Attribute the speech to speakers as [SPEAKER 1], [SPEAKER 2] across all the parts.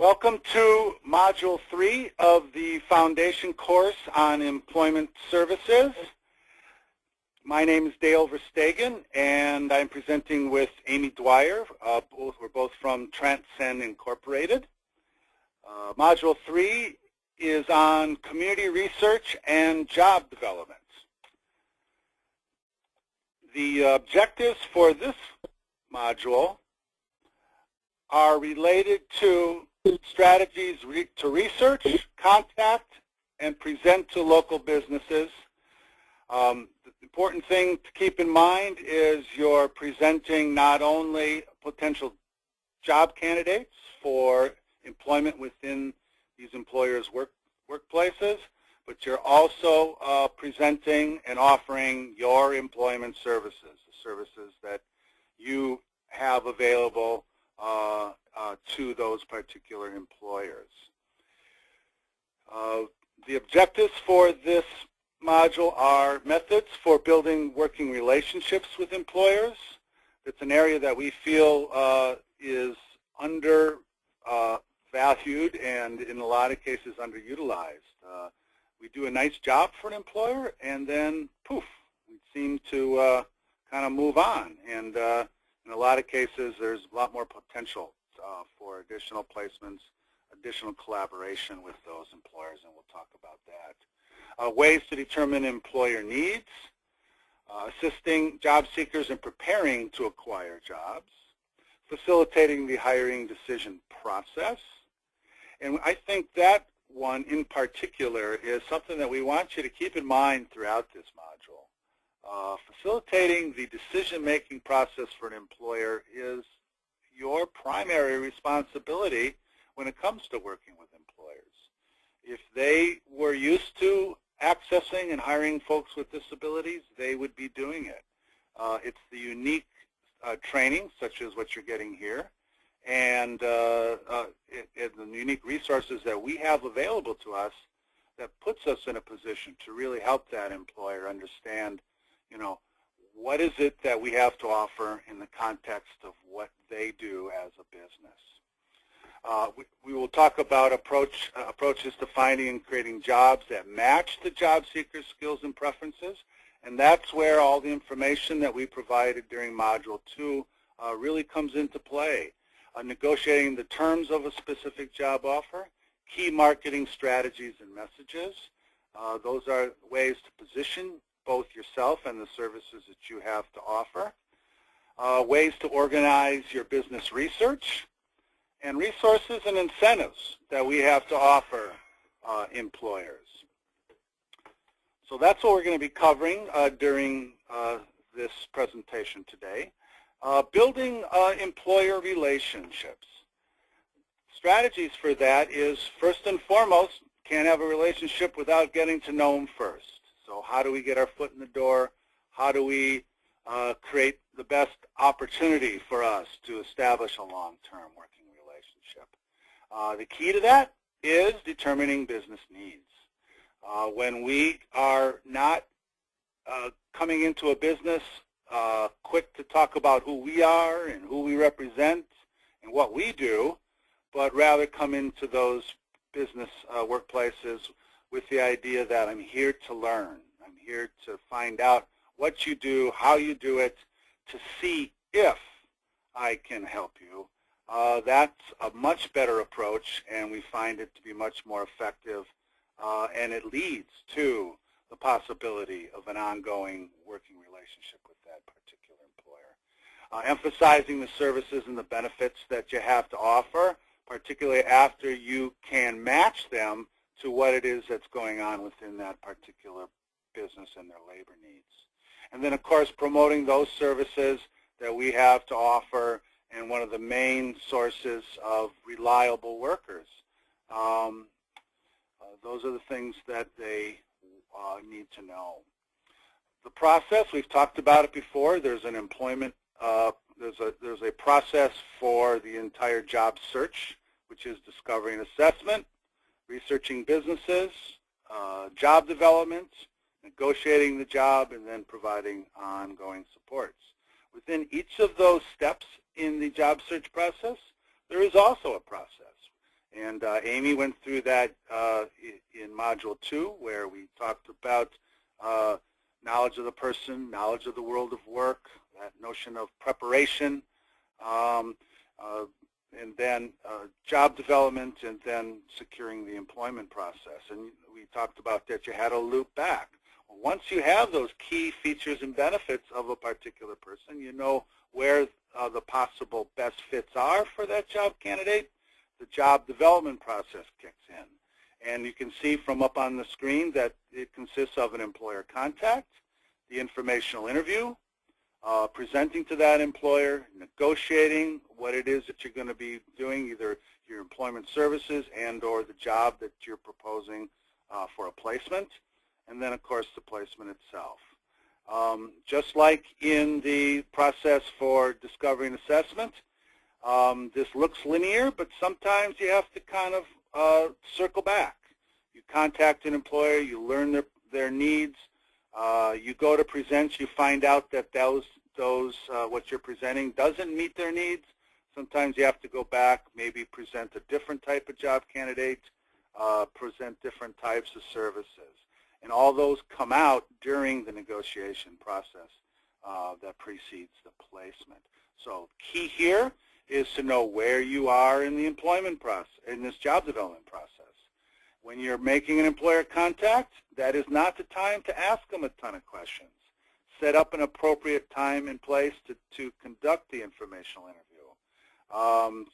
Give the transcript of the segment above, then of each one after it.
[SPEAKER 1] Welcome to Module 3 of the Foundation course on Employment Services. My name is Dale Verstegen, and I'm presenting with Amy Dwyer. We're both from Transcend Incorporated. Module 3 is on community research and job development. The objectives for this module are related to strategies to research, contact, and present to local businesses. The important thing to keep in mind is you're presenting not only potential job candidates for employment within these employers' workplaces, but you're also presenting and offering your employment services, the services that you have available to those particular employers. The objectives for this module are methods for building working relationships with employers. It's an area that we feel is undervalued and in a lot of cases underutilized. We do a nice job for an employer and then poof, we seem to kind of move on, and in a lot of cases there's a lot more potential for additional placements, additional collaboration with those employers, and we'll talk about that. Ways to determine employer needs, assisting job seekers in preparing to acquire jobs, facilitating the hiring decision process. And I think that one in particular is something that we want you to keep in mind throughout this module. Facilitating the decision-making process for an employer is your primary responsibility when it comes to working with employers. If they were used to accessing and hiring folks with disabilities, they would be doing it. It's the unique training, such as what you're getting here, and the unique resources that we have available to us that puts us in a position to really help that employer understand, you know, what is it that we have to offer in the context of what they do as a business. We will talk about approaches to finding and creating jobs that match the job seeker's skills and preferences, and that's where all the information that we provided during Module 2 really comes into play. Negotiating the terms of a specific job offer, key marketing strategies and messages. Those are ways to position both yourself and the services that you have to offer. Ways to organize your business research, and resources and incentives that we have to offer employers. So that's what we're going to be covering during this presentation today. Building employer relationships. Strategies for that is, first and foremost, can't have a relationship without getting to know them first. So how do we get our foot in the door? How do we create the best opportunity for us to establish a long-term working relationship? The key to that is determining business needs. When we are not coming into a business quick to talk about who we are and who we represent and what we do, but rather come into those business workplaces with the idea that I'm here to learn. I'm here to find out what you do, how you do it, to see if I can help you. That's a much better approach, and we find it to be much more effective, and it leads to the possibility of an ongoing working relationship with that particular employer. Emphasizing the services and the benefits that you have to offer, particularly after you can match them to what it is that's going on within that particular business and their labor needs. And then, of course, promoting those services that we have to offer, and one of the main sources of reliable workers. Those are the things that they need to know. The process, we've talked about it before. There's an employment, there's a process for the entire job search, which is discovery and assessment, researching businesses, job development, negotiating the job, and then providing ongoing supports. Within each of those steps in the job search process, there is also a process. And Amy went through that in Module 2, where we talked about knowledge of the person, knowledge of the world of work, that notion of preparation, and then job development, and then securing the employment process. And we talked about that you had to loop back. Well, once you have those key features and benefits of a particular person, you know where the possible best fits are for that job candidate, the job development process kicks in. And you can see from up on the screen that it consists of an employer contact, the informational interview, presenting to that employer, negotiating what it is that you're going to be doing, either your employment services and or the job that you're proposing for a placement, and then of course the placement itself. Just like in the process for discovery and assessment, this looks linear, but sometimes you have to kind of circle back. You contact an employer, you learn their needs, you go to present, you find out that what you're presenting doesn't meet their needs. Sometimes you have to go back, maybe present a different type of job candidate, present different types of services. And all those come out during the negotiation process that precedes the placement. So key here is to know where you are in the employment process, in this job development process. When you're making an employer contact, that is not the time to ask them a ton of questions. Set up an appropriate time and place to conduct the informational interview.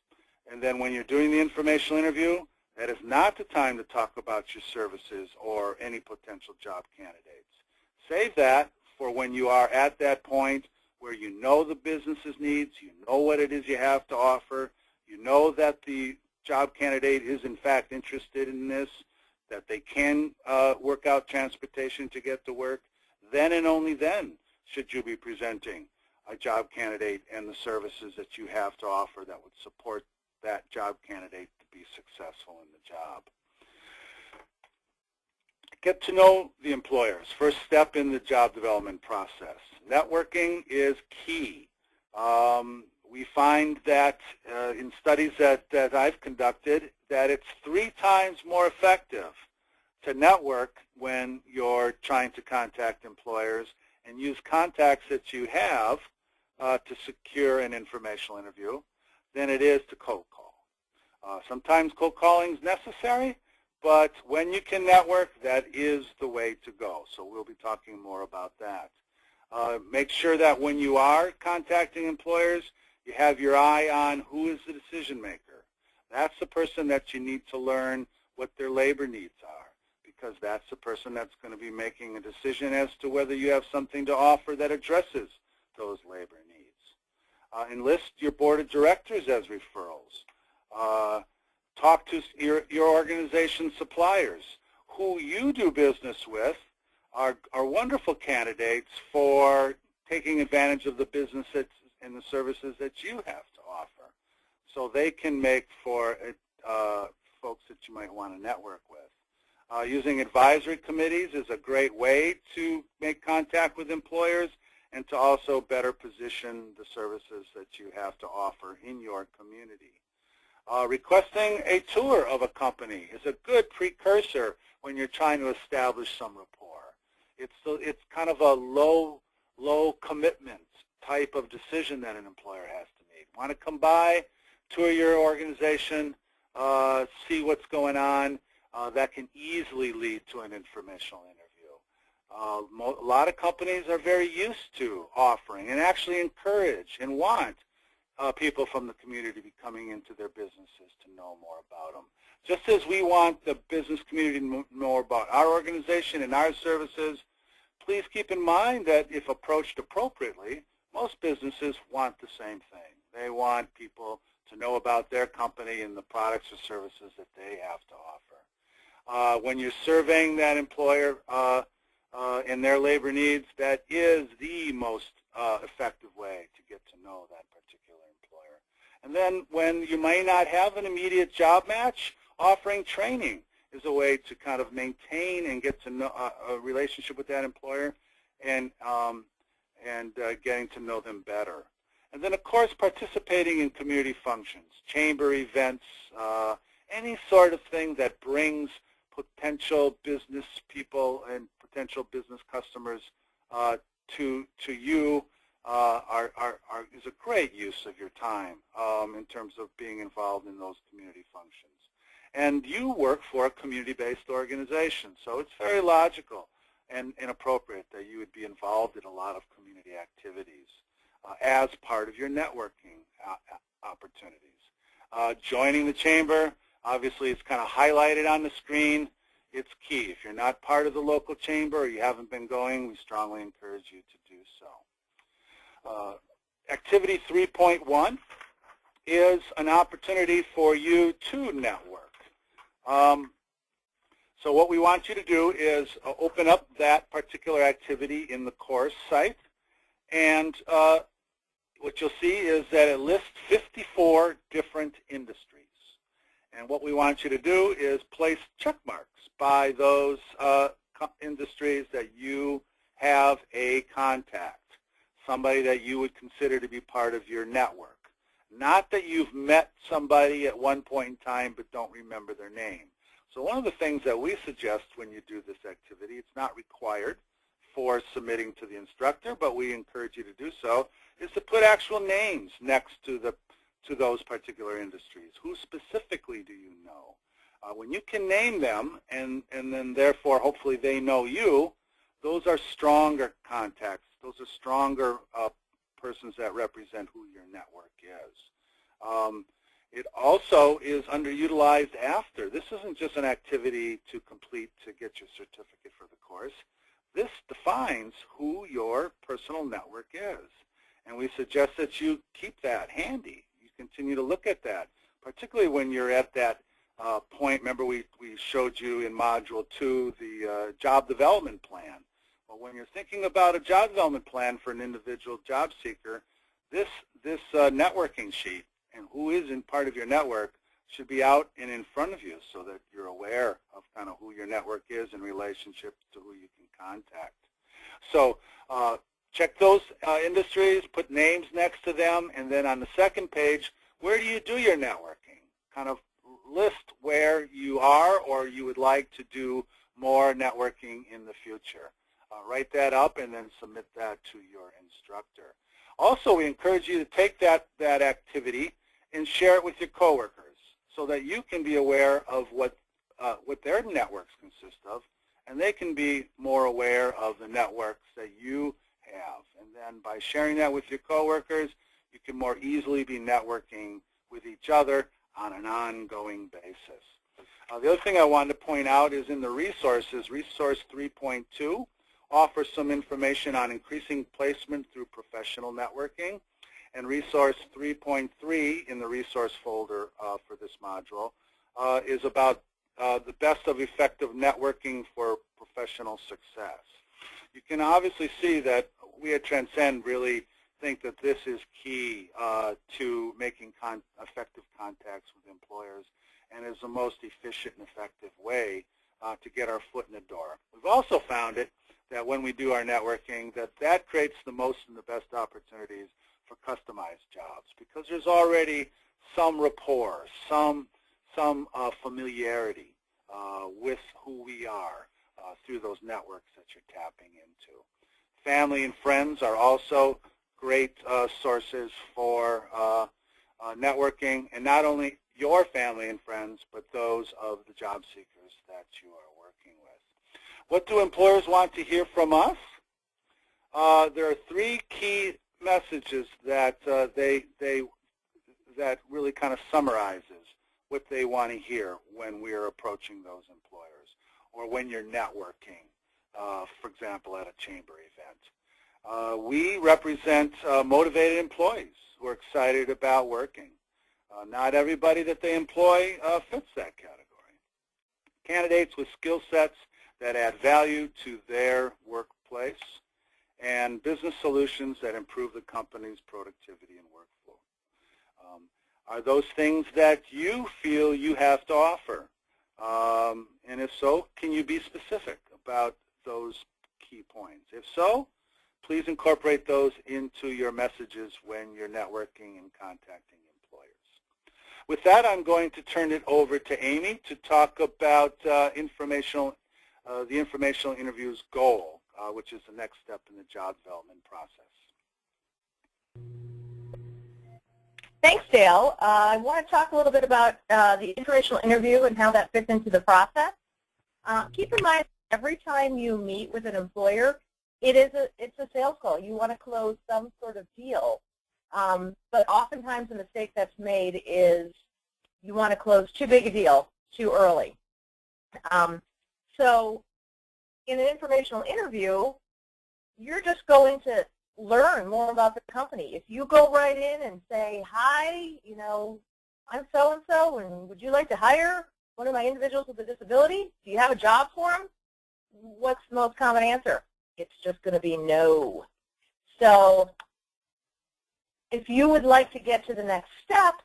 [SPEAKER 1] And then when you're doing the informational interview, that is not the time to talk about your services or any potential job candidates. Save that for when you are at that point where you know the business's needs, you know what it is you have to offer, you know that the job candidate is in fact interested in this, that they can work out transportation to get to work. Then and only then should you be presenting a job candidate and the services that you have to offer that would support that job candidate to be successful in the job. Get to know the employers. First step in the job development process. Networking is key. We find that in studies that I've conducted that it's 3 times more effective to network when you're trying to contact employers and use contacts that you have to secure an informational interview than it is to cold call. Sometimes cold calling is necessary, but when you can network, that is the way to go. So we'll be talking more about that. Make sure that when you are contacting employers, you have your eye on who is the decision maker. That's the person that you need to learn what their labor needs are, because that's the person that's going to be making a decision as to whether you have something to offer that addresses those labor needs. Enlist your board of directors as referrals. Talk to your organization's suppliers. Who you do business with are wonderful candidates for taking advantage of the business and the services that you have to offer. So they can make for folks that you might want to network with. Using advisory committees is a great way to make contact with employers and to also better position the services that you have to offer in your community. Requesting a tour of a company is a good precursor when you're trying to establish some rapport. It's kind of a low commitment type of decision that an employer has to make. Want to come by, tour your organization, see what's going on. That can easily lead to an informational interview. A lot of companies are very used to offering and actually encourage and want people from the community to be coming into their businesses to know more about them. Just as we want the business community to know more about our organization and our services, please keep in mind that if approached appropriately, most businesses want the same thing. They want people to know about their company and the products or services that they have to offer. When you're surveying that employer and their labor needs, that is the most effective way to get to know that particular employer. And then when you may not have an immediate job match, offering training is a way to kind of maintain and get to know a relationship with that employer and getting to know them better. And then, of course, participating in community functions, chamber events, any sort of thing that brings potential business people and potential business customers to you is a great use of your time in terms of being involved in those community functions. And you work for a community-based organization, so it's very logical and appropriate that you would be involved in a lot of community activities as part of your networking opportunities. Joining the chamber, obviously it's kind of highlighted on the screen. It's key. If you're not part of the local chamber or you haven't been going, we strongly encourage you to do so. Activity 3.1 is an opportunity for you to network. So what we want you to do is open up that particular activity in the course site, and what you'll see is that it lists 54 different industries. And what we want you to do is place check marks by those industries that you have a contact, somebody that you would consider to be part of your network. Not that you've met somebody at one point in time but don't remember their name. So one of the things that we suggest when you do this activity, it's not required for submitting to the instructor, but we encourage you to do so, is to put actual names next to those particular industries. Who specifically do you know? When you can name them and then therefore hopefully they know you, those are stronger contacts. Those are stronger persons that represent who your network is. It also is underutilized after. This isn't just an activity to complete to get your certificate for the course. This defines who your personal network is. And we suggest that you keep that handy. You continue to look at that, particularly when you're at that point. Remember we showed you in Module 2 the job development plan. Well, when you're thinking about a job development plan for an individual job seeker, this networking sheet and who is in part of your network should be out and in front of you so that you're aware of kind of who your network is in relationship to who you can contact. So check those industries, put names next to them, and then on the second page, where do you do your networking? Kind of list where you are or you would like to do more networking in the future. Write that up and then submit that to your instructor. Also, we encourage you to take that activity and share it with your coworkers so that you can be aware of what their networks consist of, and they can be more aware of the networks that you have. And then by sharing that with your coworkers, you can more easily be networking with each other on an ongoing basis. The other thing I wanted to point out is in the resources, Resource 3.2 offers some information on increasing placement through professional networking. And Resource 3.3 in the resource folder for this module is about the best of effective networking for professional success. You can obviously see that we at Transcend really think that this is key to making effective contacts with employers and is the most efficient and effective way to get our foot in the door. We've also found it that when we do our networking, that creates the most and the best opportunities for customized jobs because there's already some rapport, some familiarity with who we are through those networks that you're tapping into. Family and friends are also great sources for networking, and not only your family and friends, but those of the job seekers that you are working with. What do employers want to hear from us? There are three key messages that that really kind of summarizes what they want to hear when we're approaching those employers or when you're networking, for example, at a chamber event. We represent motivated employees who are excited about working. Not everybody that they employ fits that category. Candidates with skill sets that add value to their workplace, and business solutions that improve the company's productivity and workflow. Are those things that you feel you have to offer? And if so, can you be specific about those key points? If so, please incorporate those into your messages when you're networking and contacting employers. With that, I'm going to turn it over to Amy to talk about the informational interview's goal, which is the next step in the job development process.
[SPEAKER 2] Thanks, Dale. I want to talk a little bit about the informational interview and how that fits into the process. Keep in mind, every time you meet with an employer, it's a sales call. You want to close some sort of deal. But oftentimes the mistake that's made is you want to close too big a deal too early. So in an informational interview, you're just going to learn more about the company. If you go right in and say, hi, I'm so-and-so, and would you like to hire one of my individuals with a disability? Do you have a job for them? What's the most common answer? It's just going to be no. So if you would like to get to the next step,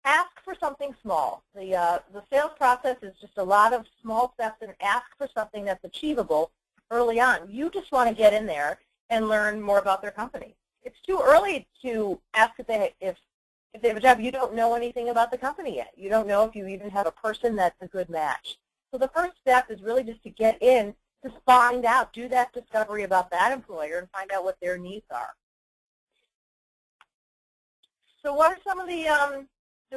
[SPEAKER 2] ask for something small. The sales process is just a lot of small steps, and ask for something that's achievable early on. You just want to get in there and learn more about their company. It's too early to ask if they have a job. You don't know anything about the company yet. You don't know if you even have a person that's a good match. So the first step is really just to get in, to find out, do that discovery about that employer and find out what their needs are. So what are some of the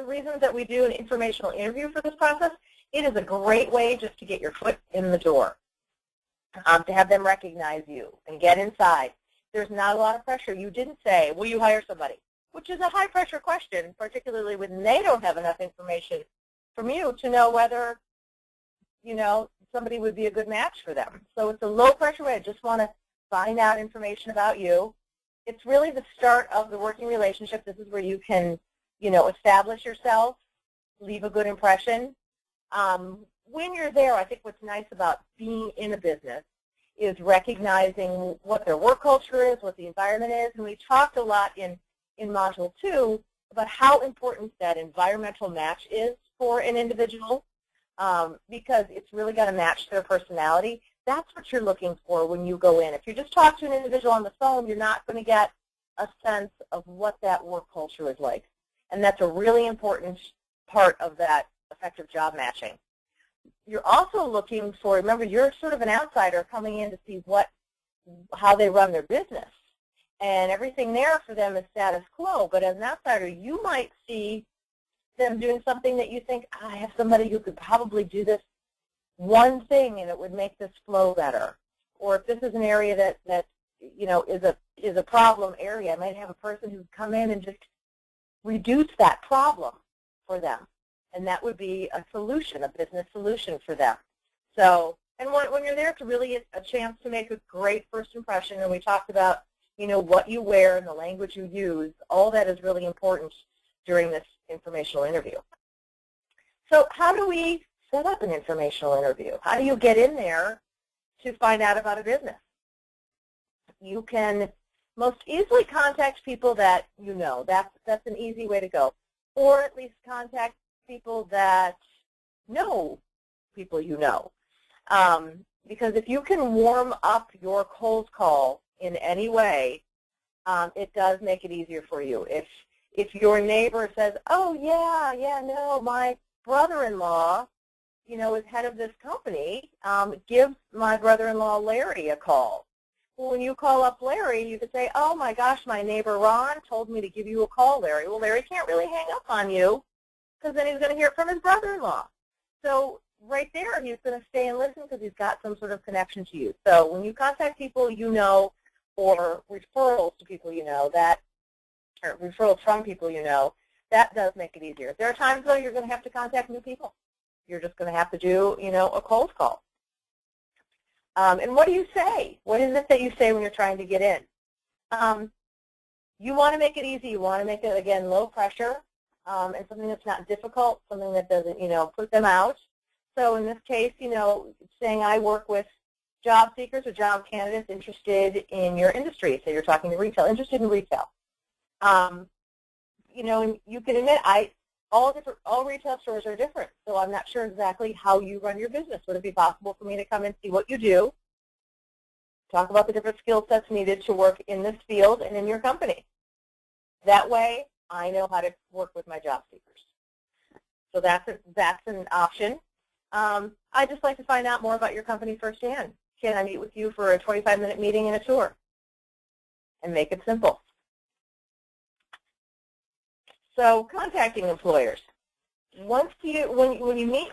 [SPEAKER 2] reasons that we do an informational interview for this process? It is a great way just to get your foot in the door, to have them recognize you and get inside. There's not a lot of pressure. You didn't say, will you hire somebody? Which is a high-pressure question, particularly when they don't have enough information from you to know whether, somebody would be a good match for them. So it's a low-pressure way. I just want to find out information about you. It's really the start of the working relationship. This is where you can, establish yourself, leave a good impression. When you're there, I think what's nice about being in a business is recognizing what their work culture is, what the environment is. And we talked a lot in Module 2 about how important that environmental match is for an individual, because it's really got to match their personality. That's what you're looking for when you go in. If you just talk to an individual on the phone, you're not going to get a sense of what that work culture is like. And that's a really important part of that effective job matching. You're also looking for, remember, you're sort of an outsider coming in to see how they run their business. And everything there for them is status quo. But as an outsider, you might see them doing something that you think, I have somebody who could probably do this one thing and it would make this flow better. Or if this is an area that is a problem area, I might have a person who's come in and just reduce that problem for them. And that would be a solution, a business solution for them. So, and when you're there, it's really a chance to make a great first impression. And we talked about, what you wear and the language you use. All that is really important during this informational interview. So how do we set up an informational interview? How do you get in there to find out about a business? You can most easily contact people that you know. That's an easy way to go. Or at least contact people that know people you know. Because if you can warm up your cold call in any way, it does make it easier for you. If your neighbor says, oh, yeah, no, my brother-in-law, is head of this company, give my brother-in-law Larry a call. Well, when you call up Larry, you could say, oh, my gosh, my neighbor Ron told me to give you a call, Larry. Well, Larry can't really hang up on you because then he's going to hear it from his brother-in-law. So right there, he's going to stay and listen because he's got some sort of connection to you. So when you contact people you know, or referrals to people you know, or referrals from people you know, that does make it easier. There are times, though, you're going to have to contact new people. You're just going to have to do, a cold call. And what do you say? What is it that you say when you're trying to get in? You want to make it easy. You want to make it, again, low pressure, and something that's not difficult, something that doesn't, put them out. So in this case, saying I work with job seekers or job candidates interested in your industry. So you're talking to retail, interested in retail. And you can admit, all retail stores are different, so I'm not sure exactly how you run your business. Would it be possible for me to come and see what you do, talk about the different skill sets needed to work in this field and in your company? That way, I know how to work with my job seekers. So that's an option. I'd just like to find out more about your company firsthand. Can I meet with you for a 25-minute meeting and a tour? And make it simple. So contacting employers. When you meet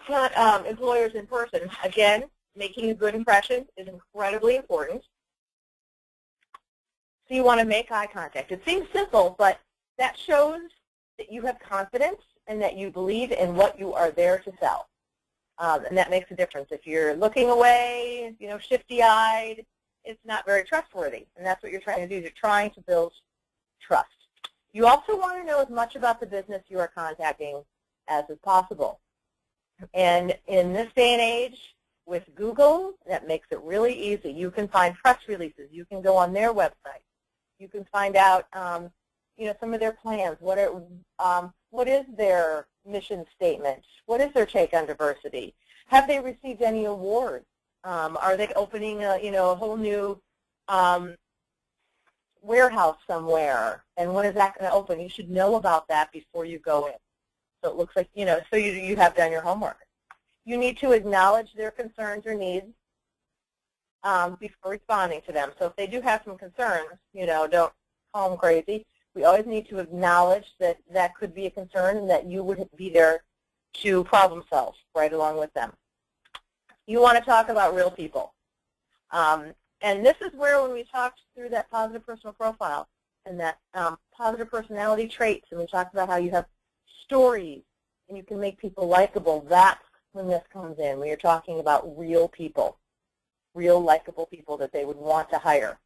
[SPEAKER 2] employers in person, again, making a good impression is incredibly important. So you want to make eye contact. It seems simple, but that shows that you have confidence and that you believe in what you are there to sell. And that makes a difference. If you're looking away, shifty-eyed, it's not very trustworthy. And that's what you're trying to do. You're trying to build trust. You also want to know as much about the business you are contacting as is possible. And in this day and age, with Google, that makes it really easy. You can find press releases. You can go on their website. You can find out, some of their plans. What is their mission statement? What is their take on diversity? Have they received any awards? Are they opening a whole new warehouse somewhere? And when is that going to open? You should know about that before you go in. So it looks like, so you have done your homework. You need to acknowledge their concerns or needs before responding to them. So if they do have some concerns, don't call them crazy. We always need to acknowledge that that could be a concern and that you would be there to problem solve right along with them. You want to talk about real people. And this is where when we talked through that positive personal profile and that positive personality traits, and we talked about how you have stories and you can make people likable, that's when this comes in, when you're talking about real people, real likable people that they would want to hire.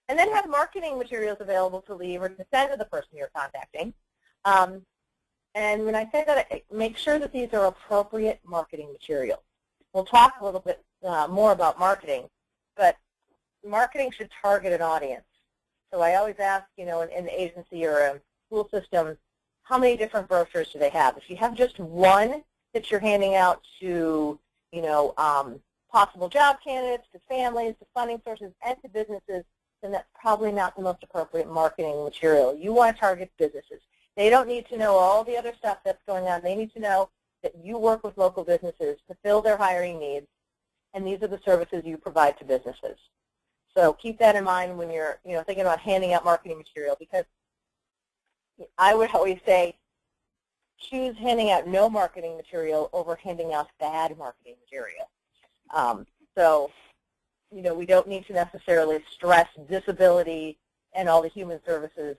[SPEAKER 2] And then have marketing materials available to leave or to send to the person you're contacting. And when I say that, make sure that these are appropriate marketing materials. We'll talk a little bit more about marketing, but marketing should target an audience. So I always ask, in an agency or a school system, how many different brochures do they have? If you have just one that you're handing out to, possible job candidates, to families, to funding sources, and to businesses, then that's probably not the most appropriate marketing material. You want to target businesses. They don't need to know all the other stuff that's going on. They need to know that you work with local businesses to fill their hiring needs, and these are the services you provide to businesses. So keep that in mind when you're thinking about handing out marketing material, because I would always say choose handing out no marketing material over handing out bad marketing material. We don't need to necessarily stress disability and all the human services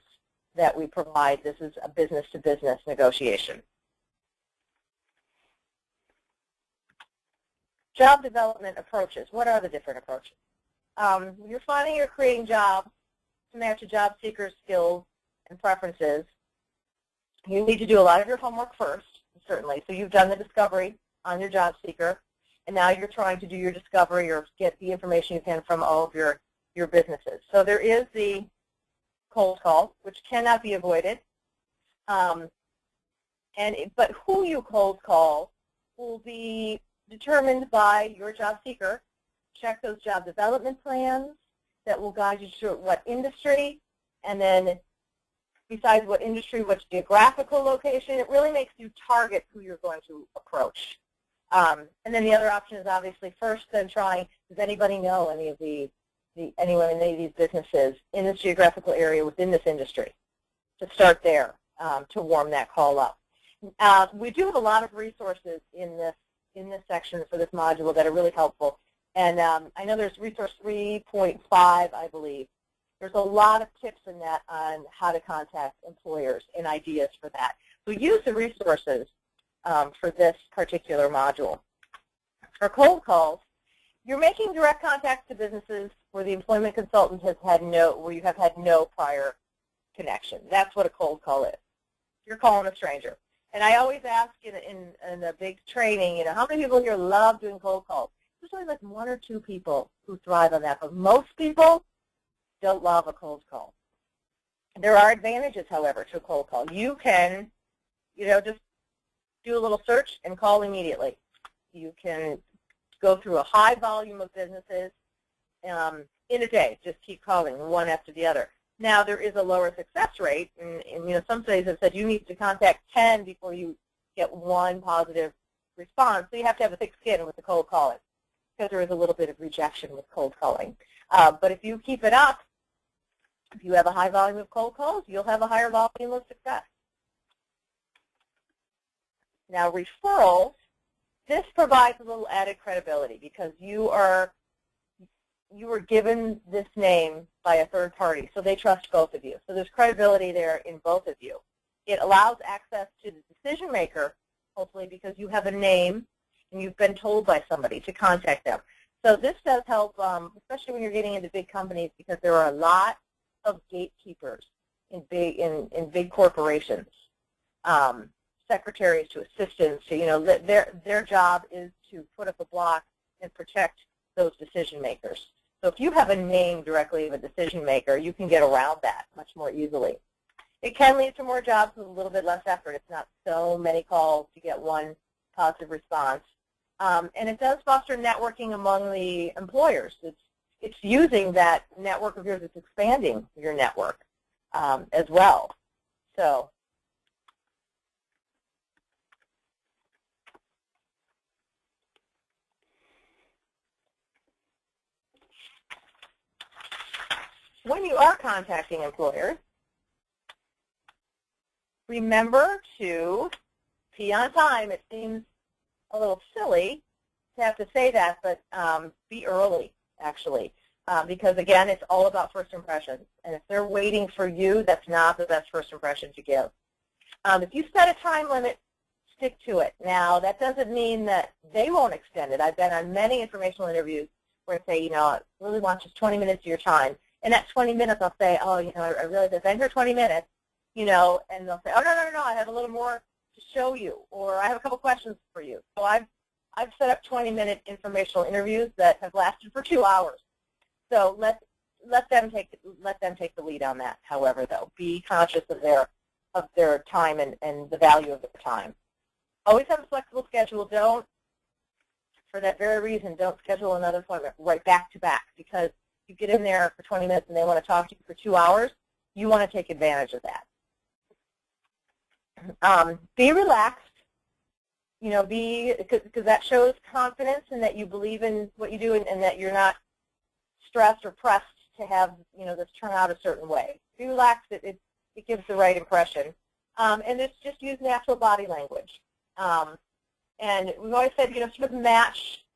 [SPEAKER 2] that we provide. This is a business-to-business negotiation. Job development approaches. What are the different approaches? You're finding you're creating jobs to match a job seeker's skills and preferences. You need to do a lot of your homework first, certainly. So you've done the discovery on your job seeker, and now you're trying to do your discovery or get the information you can from all of your businesses. So there is the cold call, which cannot be avoided. But who you cold call will be determined by your job seeker. Check those job development plans that will guide you to what industry, and then besides what industry, what geographical location. It really makes you target who you're going to approach. And then the other option is obviously first then trying, does anybody know any of anyone in any of these businesses in this geographical area within this industry? To start there, to warm that call up. We do have a lot of resources in this section for this module that are really helpful. And I know there's resource 3.5, I believe. There's a lot of tips in that on how to contact employers and ideas for that. So use the resources for this particular module. For cold calls, you're making direct contacts to businesses where the employment consultant where you have had no prior connection. That's what a cold call is. You're calling a stranger. And I always ask in a big training, how many people here love doing cold calls? There's only like 1 or 2 people who thrive on that, but most people don't love a cold call. There are advantages, however, to a cold call. You can, just do a little search and call immediately. You can go through a high volume of businesses in a day. Just keep calling one after the other. Now, there is a lower success rate, and some studies have said you need to contact 10 before you get one positive response. So you have to have a thick skin with the cold calling, because there is a little bit of rejection with cold calling. But if you keep it up, if you have a high volume of cold calls, you'll have a higher volume of success. Now, referrals, this provides a little added credibility because you were given this name by a third party, so they trust both of you. So there's credibility there in both of you. It allows access to the decision maker, hopefully because you have a name and you've been told by somebody to contact them. So this does help, especially when you're getting into big companies, because there are a lot of gatekeepers in big corporations. Secretaries to assistants, to, their job is to put up a block and protect those decision makers. So if you have a name directly of a decision maker, you can get around that much more easily. It can lead to more jobs with a little bit less effort. It's not so many calls to get one positive response. And it does foster networking among the employers. It's using that network of yours. It's expanding your network as well. So when you are contacting employers, remember to be on time. It seems a little silly to have to say that, but be early, actually, because, again, it's all about first impressions. And if they're waiting for you, that's not the best first impression to give. If you set a time limit, stick to it. Now, that doesn't mean that they won't extend it. I've been on many informational interviews where I say, I really want just 20 minutes of your time. And at 20 minutes, I'll say, I realize I've been here 20 minutes, and they'll say, oh, no, I have a little more to show you, or I have a couple questions for you. So I've set up 20-minute informational interviews that have lasted for 2 hours. So let them take the lead on that. However, though, be conscious of their time and the value of their time. Always have a flexible schedule. Don't, for that very reason, don't schedule another appointment right back to back, because you get in there for 20 minutes and they want to talk to you for 2 hours. You want to take advantage of that. Be relaxed. Because that shows confidence and that you believe in what you do, and that you're not stressed or pressed to have, this turn out a certain way. Be relaxed. It gives the right impression. And it's just use natural body language. And we've always said, sort of match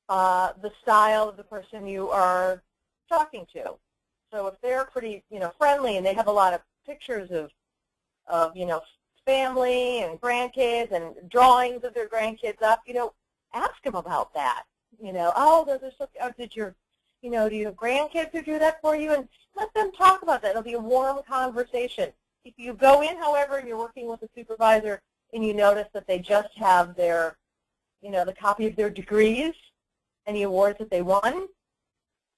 [SPEAKER 2] the style of the person you are talking to. So if they're pretty, friendly and they have a lot of pictures of family and grandkids and drawings of their grandkids up, ask them about that. Oh, those are so, do you have grandkids who do that for you? And let them talk about that. It'll be a warm conversation. If you go in, however, and you're working with a supervisor and you notice that they just have their, the copy of their degrees and the awards that they won,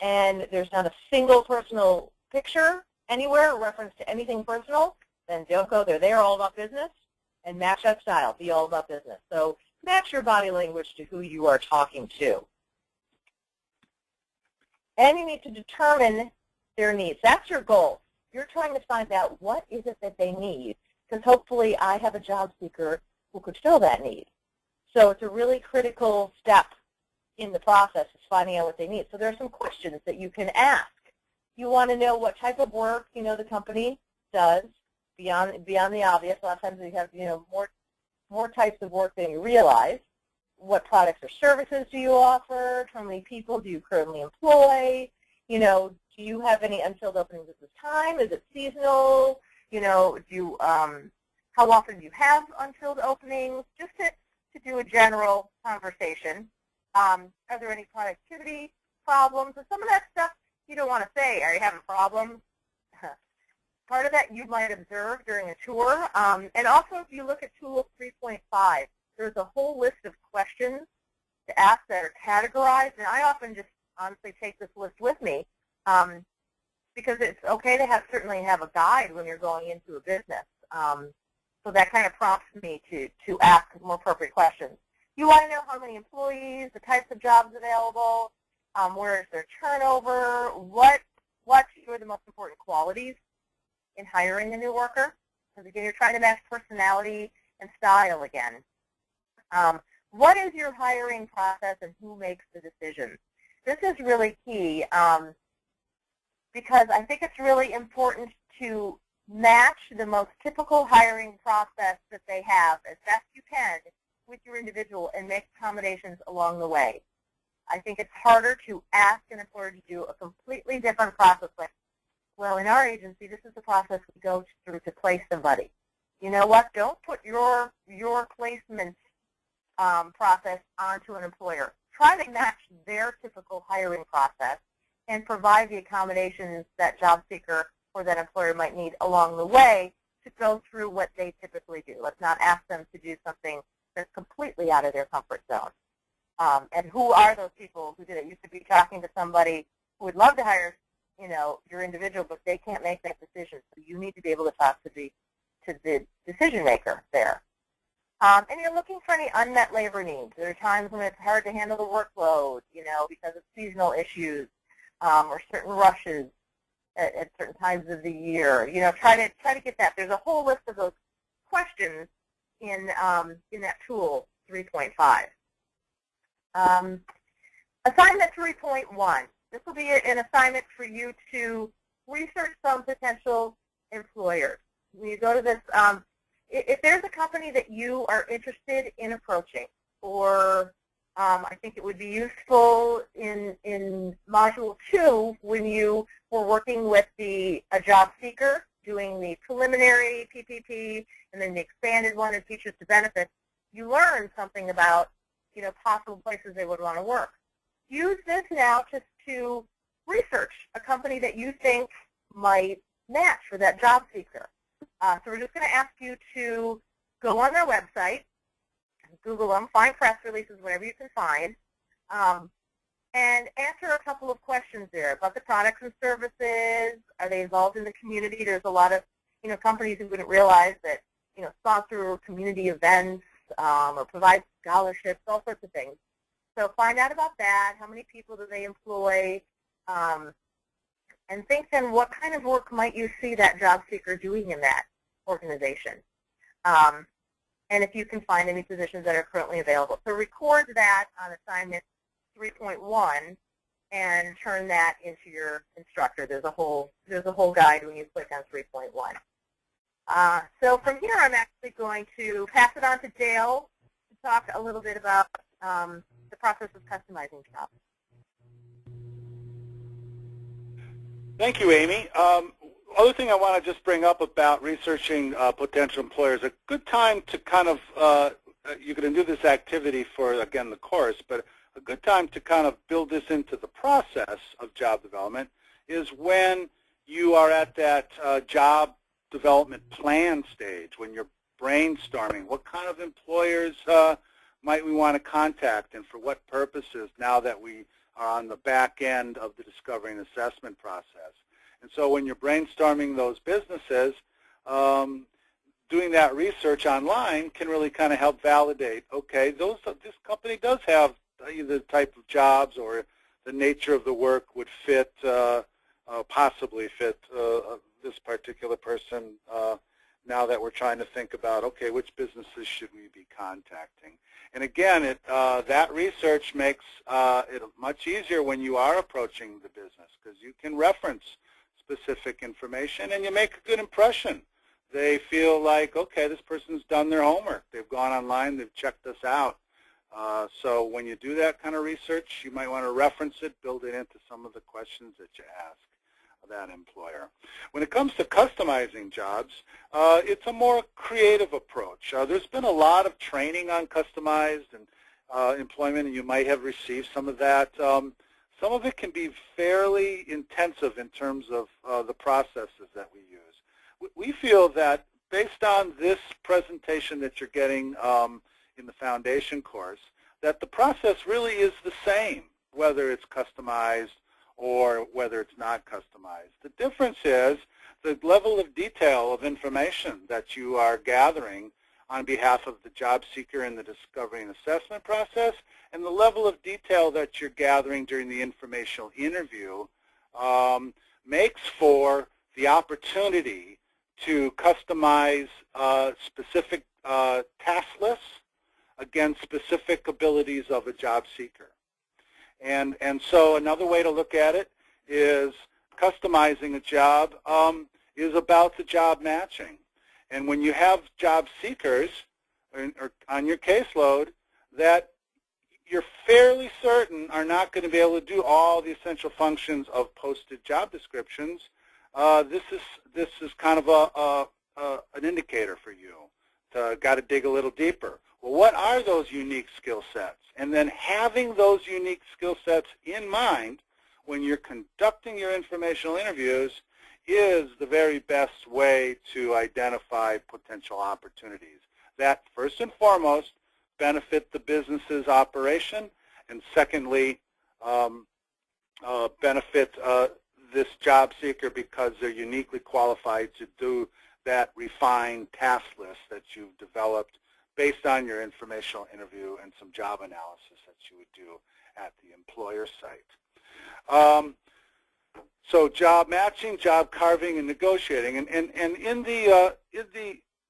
[SPEAKER 2] and there's not a single personal picture anywhere or reference to anything personal, then don't go there. They are all about business, and match that style. Be all about business. So match your body language to who you are talking to. And you need to determine their needs. That's your goal. You're trying to find out what is it that they need, because hopefully I have a job seeker who could fill that need. So it's a really critical step in the process is finding out what they need. So there are some questions that you can ask. You want to know what type of work, the company does, beyond the obvious. A lot of times we have, more types of work than you realize. What products or services do you offer? How many people do you currently employ? Do you have any unfilled openings at this time? Is it seasonal? How often do you have unfilled openings? Just to do a general conversation. Are there any productivity problems? And some of that stuff you don't want to say. Are you having problems? Part of that you might observe during a tour. And also, if you look at Tool 3.5, there's a whole list of questions to ask that are categorized. And I often just honestly take this list with me because it's okay to certainly have a guide when you're going into a business. So that kind of prompts me to ask more appropriate questions. You want to know how many employees, the types of jobs available, where is their turnover, what are the most important qualities in hiring a new worker. Because again, you're trying to match personality and style again. What is your hiring process and who makes the decisions? This is really key because I think it's really important to match the most typical hiring process that they have as best you can with your individual and make accommodations along the way. I think it's harder to ask an employer to do a completely different process. Like, well, in our agency, this is the process we go through to place somebody. You know what? Don't put your placement process onto an employer. Try to match their typical hiring process and provide the accommodations that job seeker or that employer might need along the way to go through what they typically do. Let's not ask them to do something that's completely out of their comfort zone. And who are those people who did it? You should be talking to somebody who would love to hire, you know, your individual, but they can't make that decision. So you need to be able to talk to the decision maker there. And you're looking for any unmet labor needs. There are times when it's hard to handle the workload, you know, because of seasonal issues or certain rushes at certain times of the year. You know, try to get that. There's a whole list of those questions in that tool 3.5. Assignment 3.1. This will be an assignment for you to research some potential employers. When you go to this, if there's a company that you are interested in approaching, or I think it would be useful in Module 2 when you were working with a job seeker, doing the preliminary PPP and then the expanded one and features to benefits, you learn something about, you know, possible places they would want to work. Use this now just to research a company that you think might match for that job seeker. So we're just going to ask you to go on their website, Google them, find press releases, whatever you can find, and answer a couple of questions there about the products and services. Are they involved in the community? There's a lot of, you know, companies who wouldn't realize that, you know, sponsor community events or provide scholarships, all sorts of things. So find out about that. How many people do they employ? And think then, what kind of work might you see that job seeker doing in that organization? And if you can find any positions that are currently available. So record that on assignment 3.1 and turn that into your instructor. There's a whole guide when you click on 3.1. So from here, I'm actually going to pass it on to Dale to talk a little bit about the process of customizing jobs.
[SPEAKER 1] Thank you, Amy. Other thing I want to just bring up about researching potential employers, a good time to kind of, you're going to do this activity for, again, the course, but a good time to kind of build this into the process of job development is when you are at that job development plan stage, when you're brainstorming. What kind of employers might we want to contact and for what purposes now that we are on the back end of the discovery and assessment process? And so when you're brainstorming those businesses, doing that research online can really kind of help validate, okay, this company does have either the type of jobs or the nature of the work would fit, possibly fit this particular person now that we're trying to think about, okay, which businesses should we be contacting? And again, that research makes it much easier when you are approaching the business because you can reference specific information and you make a good impression. They feel like, okay, this person's done their homework. They've gone online, they've checked us out. So when you do that kind of research, you might want to reference it, build it into some of the questions that you ask that employer. When it comes to customizing jobs, it's a more creative approach. There's been a lot of training on customized and employment, and you might have received some of that. Some of it can be fairly intensive in terms of the processes that we use. We feel that based on this presentation that you're getting in the foundation course, that the process really is the same, whether it's customized or whether it's not customized. The difference is the level of detail of information that you are gathering on behalf of the job seeker in the discovery and assessment process and the level of detail that you're gathering during the informational interview makes for the opportunity to customize specific task lists against specific abilities of a job seeker. And so another way to look at it is customizing a job is about the job matching. And when you have job seekers or on your caseload that you're fairly certain are not going to be able to do all the essential functions of posted job descriptions, this is kind of an indicator for you. Got to dig a little deeper. Well, what are those unique skill sets? And then having those unique skill sets in mind when you're conducting your informational interviews is the very best way to identify potential opportunities that, first and foremost, benefit the business's operation, and secondly, benefit this job seeker because they're uniquely qualified to do that refined task list that you've developed based on your informational interview and some job analysis that you would do at the employer site. So job matching, job carving, and negotiating. And in the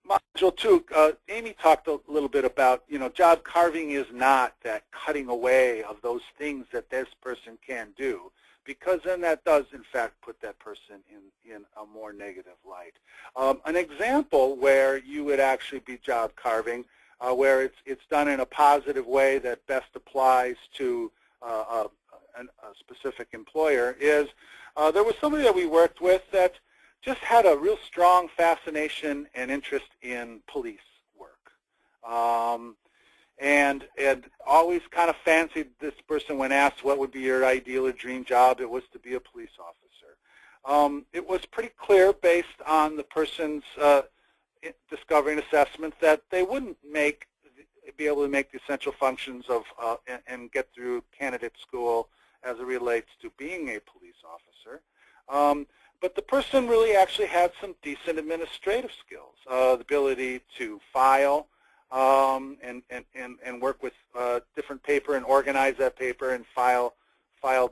[SPEAKER 1] Module 2, Amy talked a little bit about, job carving is not that cutting away of those things that this person can do, because then that does, in fact, put that person in a more negative light. An example where you would actually be job carving, where it's done in a positive way that best applies to a specific employer is there was somebody that we worked with that just had a real strong fascination and interest in police work. And always kind of fancied this person when asked what would be your ideal or dream job, it was to be a police officer. It was pretty clear based on the person's discovery and assessment that they wouldn't be able to make the essential functions of and get through candidate school as it relates to being a police officer. But the person really actually had some decent administrative skills, the ability to file and work with different paper and organize that paper and file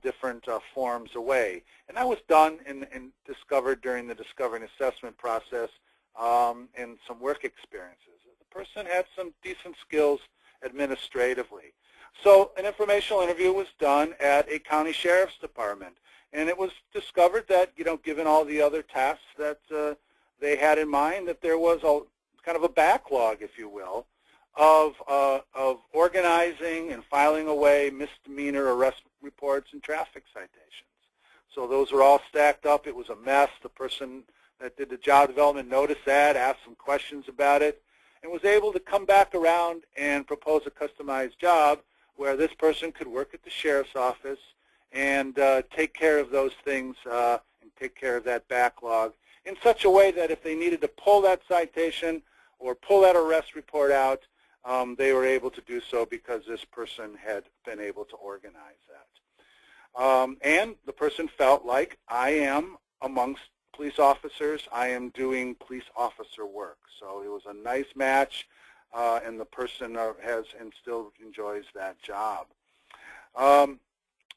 [SPEAKER 1] different forms away. And that was done and discovered during the discovery and assessment process and some work experiences. The person had some decent skills administratively. So an informational interview was done at a county sheriff's department. And it was discovered that, given all the other tasks that they had in mind, that there was kind of a backlog, if you will, of organizing and filing away misdemeanor arrest reports and traffic citations. So those were all stacked up. It was a mess. The person that did the job development noticed that, asked some questions about it, and was able to come back around and propose a customized job where this person could work at the sheriff's office and take care of those things and take care of that backlog in such a way that if they needed to pull that citation or pull that arrest report out, they were able to do so because this person had been able to organize that. And the person felt like, I am amongst police officers, I am doing police officer work. So it was a nice match, and the person has and still enjoys that job.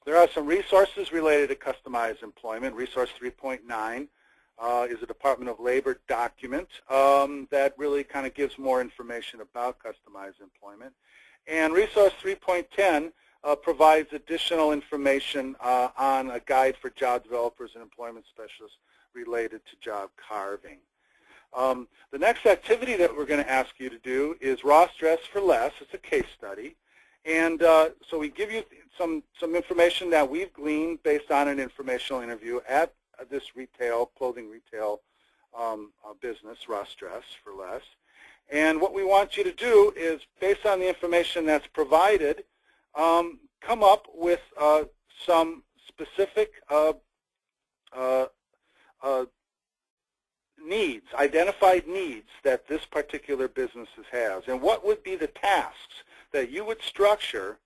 [SPEAKER 1] There are some resources related to customized employment. Resource 3.9 is a Department of Labor document that really kind of gives more information about customized employment. And Resource 3.10 provides additional information on a guide for job developers and employment specialists related to job carving. The next activity that we're going to ask you to do is Ross Dress for Less. It's a case study. And so we give you some information that we've gleaned based on an informational interview at this clothing retail business, Ross Dress for Less. And what we want you to do is, based on the information that's provided, come up with some specific needs, identified needs that this particular business has. And what would be the tasks that you would structure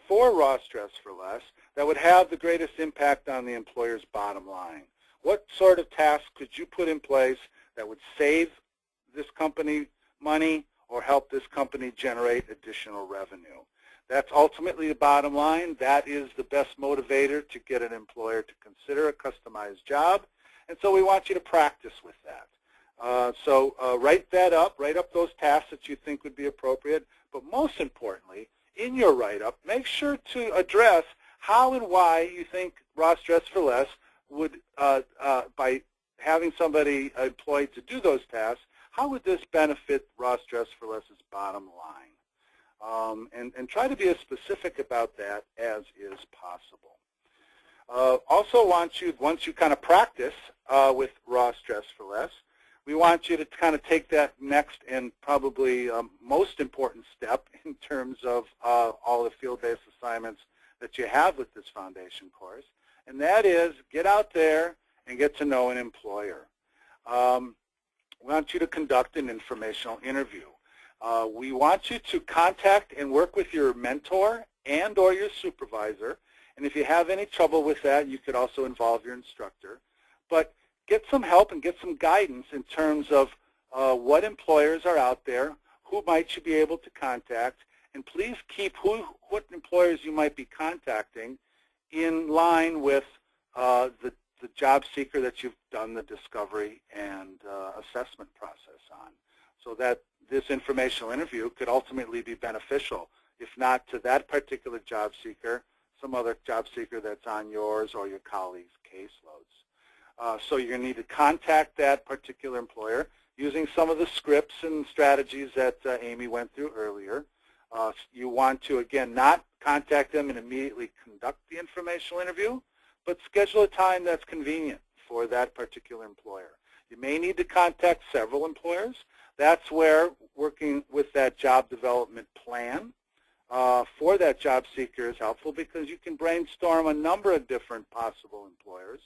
[SPEAKER 1] for Ross Dress for Less that would have the greatest impact on the employer's bottom line? What sort of tasks could you put in place that would save this company money or help this company generate additional revenue? That's ultimately the bottom line. That is the best motivator to get an employer to consider a customized job. And so we want you to practice with that. Write that up. Write up those tasks that you think would be appropriate. But most importantly, in your write-up, make sure to address how and why you think Ross Dress for Less would, by having somebody employed to do those tasks, how would this benefit Ross Dress for Less's bottom line? And try to be as specific about that as is possible. Also want you, once you kind of practice with Ross Dress for Less, we want you to kind of take that next and probably most important step in terms of all the field-based assignments that you have with this foundation course, and that is get out there and get to know an employer. We want you to conduct an informational interview. We want you to contact and work with your mentor and or your supervisor, and if you have any trouble with that, you could also involve your instructor. But get some help and get some guidance in terms of what employers are out there, who might you be able to contact, and please keep what employers you might be contacting in line with the job seeker that you've done the discovery and assessment process on, so that this informational interview could ultimately be beneficial, if not to that particular job seeker, some other job seeker that's on yours or your colleagues' caseloads. So you're going to need to contact that particular employer using some of the scripts and strategies that Amy went through earlier. You want to, again, not contact them and immediately conduct the informational interview, but schedule a time that's convenient for that particular employer. You may need to contact several employers. That's where working with that job development plan for that job seeker is helpful, because you can brainstorm a number of different possible employers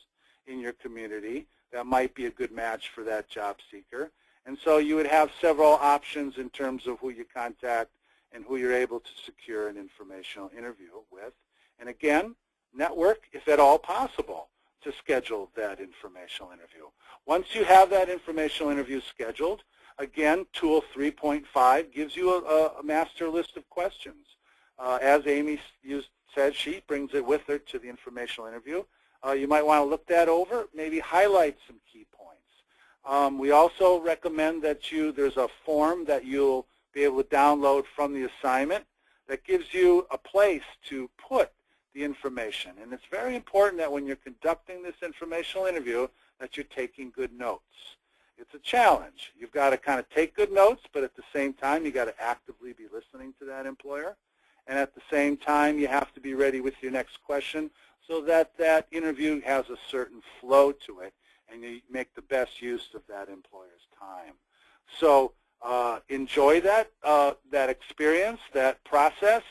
[SPEAKER 1] in your community that might be a good match for that job seeker. And so you would have several options in terms of who you contact and who you're able to secure an informational interview with. And again, network, if at all possible, to schedule that informational interview. Once you have that informational interview scheduled, again, Tool 3.5 gives you a master list of questions. As Amy said, she brings it with her to the informational interview. You might want to look that over, maybe highlight some key points. We also recommend that there's a form that you'll be able to download from the assignment that gives you a place to put the information. And it's very important that when you're conducting this informational interview that you're taking good notes. It's a challenge. You've got to kind of take good notes, but at the same time you've got to actively be listening to that employer. And at the same time you have to be ready with your next question so that that interview has a certain flow to it and you make the best use of that employer's time. So enjoy that experience, that process.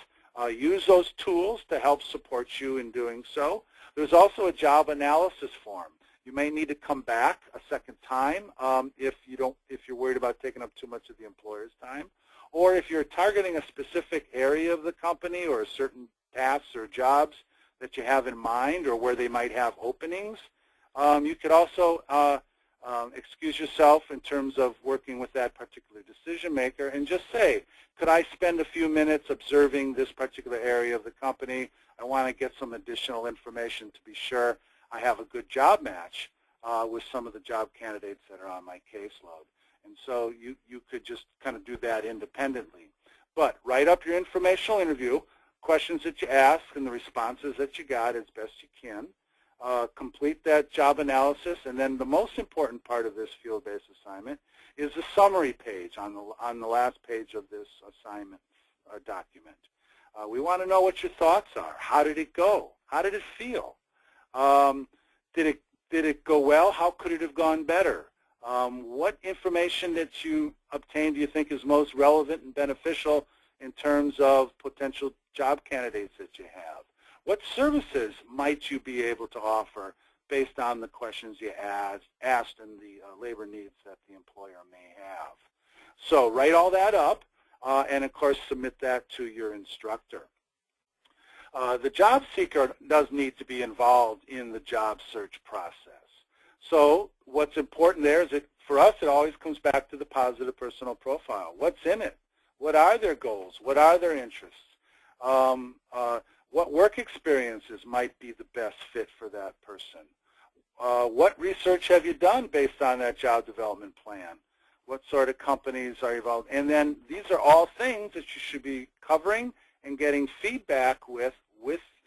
[SPEAKER 1] Use those tools to help support you in doing so. There's also a job analysis form. You may need to come back a second time if you're worried about taking up too much of the employer's time, or if you're targeting a specific area of the company or certain tasks or jobs that you have in mind or where they might have openings. You could also excuse yourself in terms of working with that particular decision maker and just say, could I spend a few minutes observing this particular area of the company? I want to get some additional information to be sure I have a good job match with some of the job candidates that are on my caseload. And so you could just kind of do that independently. But write up your informational interview, questions that you ask and the responses that you got as best you can. Complete that job analysis, and then the most important part of this field-based assignment is the summary page on the last page of this assignment document. We want to know what your thoughts are. How did it go? How did it feel? Did it go well? How could it have gone better? What information that you obtained do you think is most relevant and beneficial in terms of potential job candidates that you have? What services might you be able to offer based on the questions you asked and the labor needs that the employer may have? So write all that up and, of course, submit that to your instructor. The job seeker does need to be involved in the job search process. So what's important there is that for us it always comes back to the positive personal profile. What's in it? What are their goals? What are their interests? What work experiences might be the best fit for that person? what research have you done based on that job development plan? What sort of companies are involved? And then these are all things that you should be covering and getting feedback with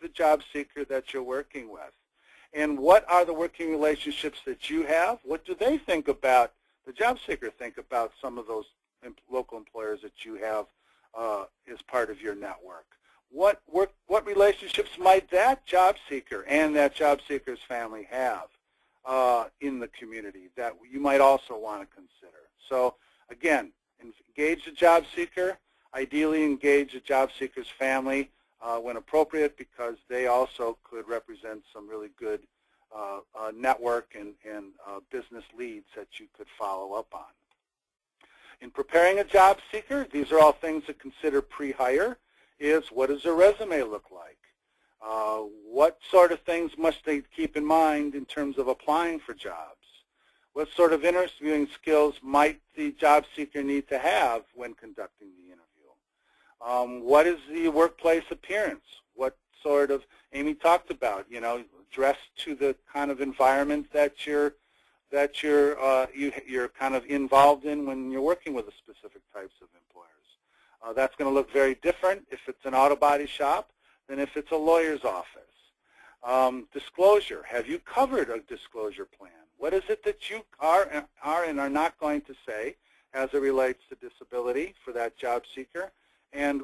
[SPEAKER 1] the job seeker that you're working with. And what are the working relationships that you have? What do they think about, the job seeker think about some of those local employers that you have as part of your network? What relationships might that job seeker and that job seeker's family have in the community that you might also want to consider? So again, engage the job seeker, ideally engage the job seeker's family when appropriate, because they also could represent some really good network and business leads that you could follow up on. In preparing a job seeker, these are all things to consider pre-hire. Is what does their resume look like? What sort of things must they keep in mind in terms of applying for jobs? What sort of interviewing skills might the job seeker need to have when conducting the interview? What is the workplace appearance? What sort of, Amy talked about, dress to the kind of environment that you're kind of involved in when you're working with a specific types of employers. That's going to look very different if it's an auto body shop than if it's a lawyer's office. Disclosure. Have you covered a disclosure plan? What is it that you are and are not going to say as it relates to disability for that job seeker? And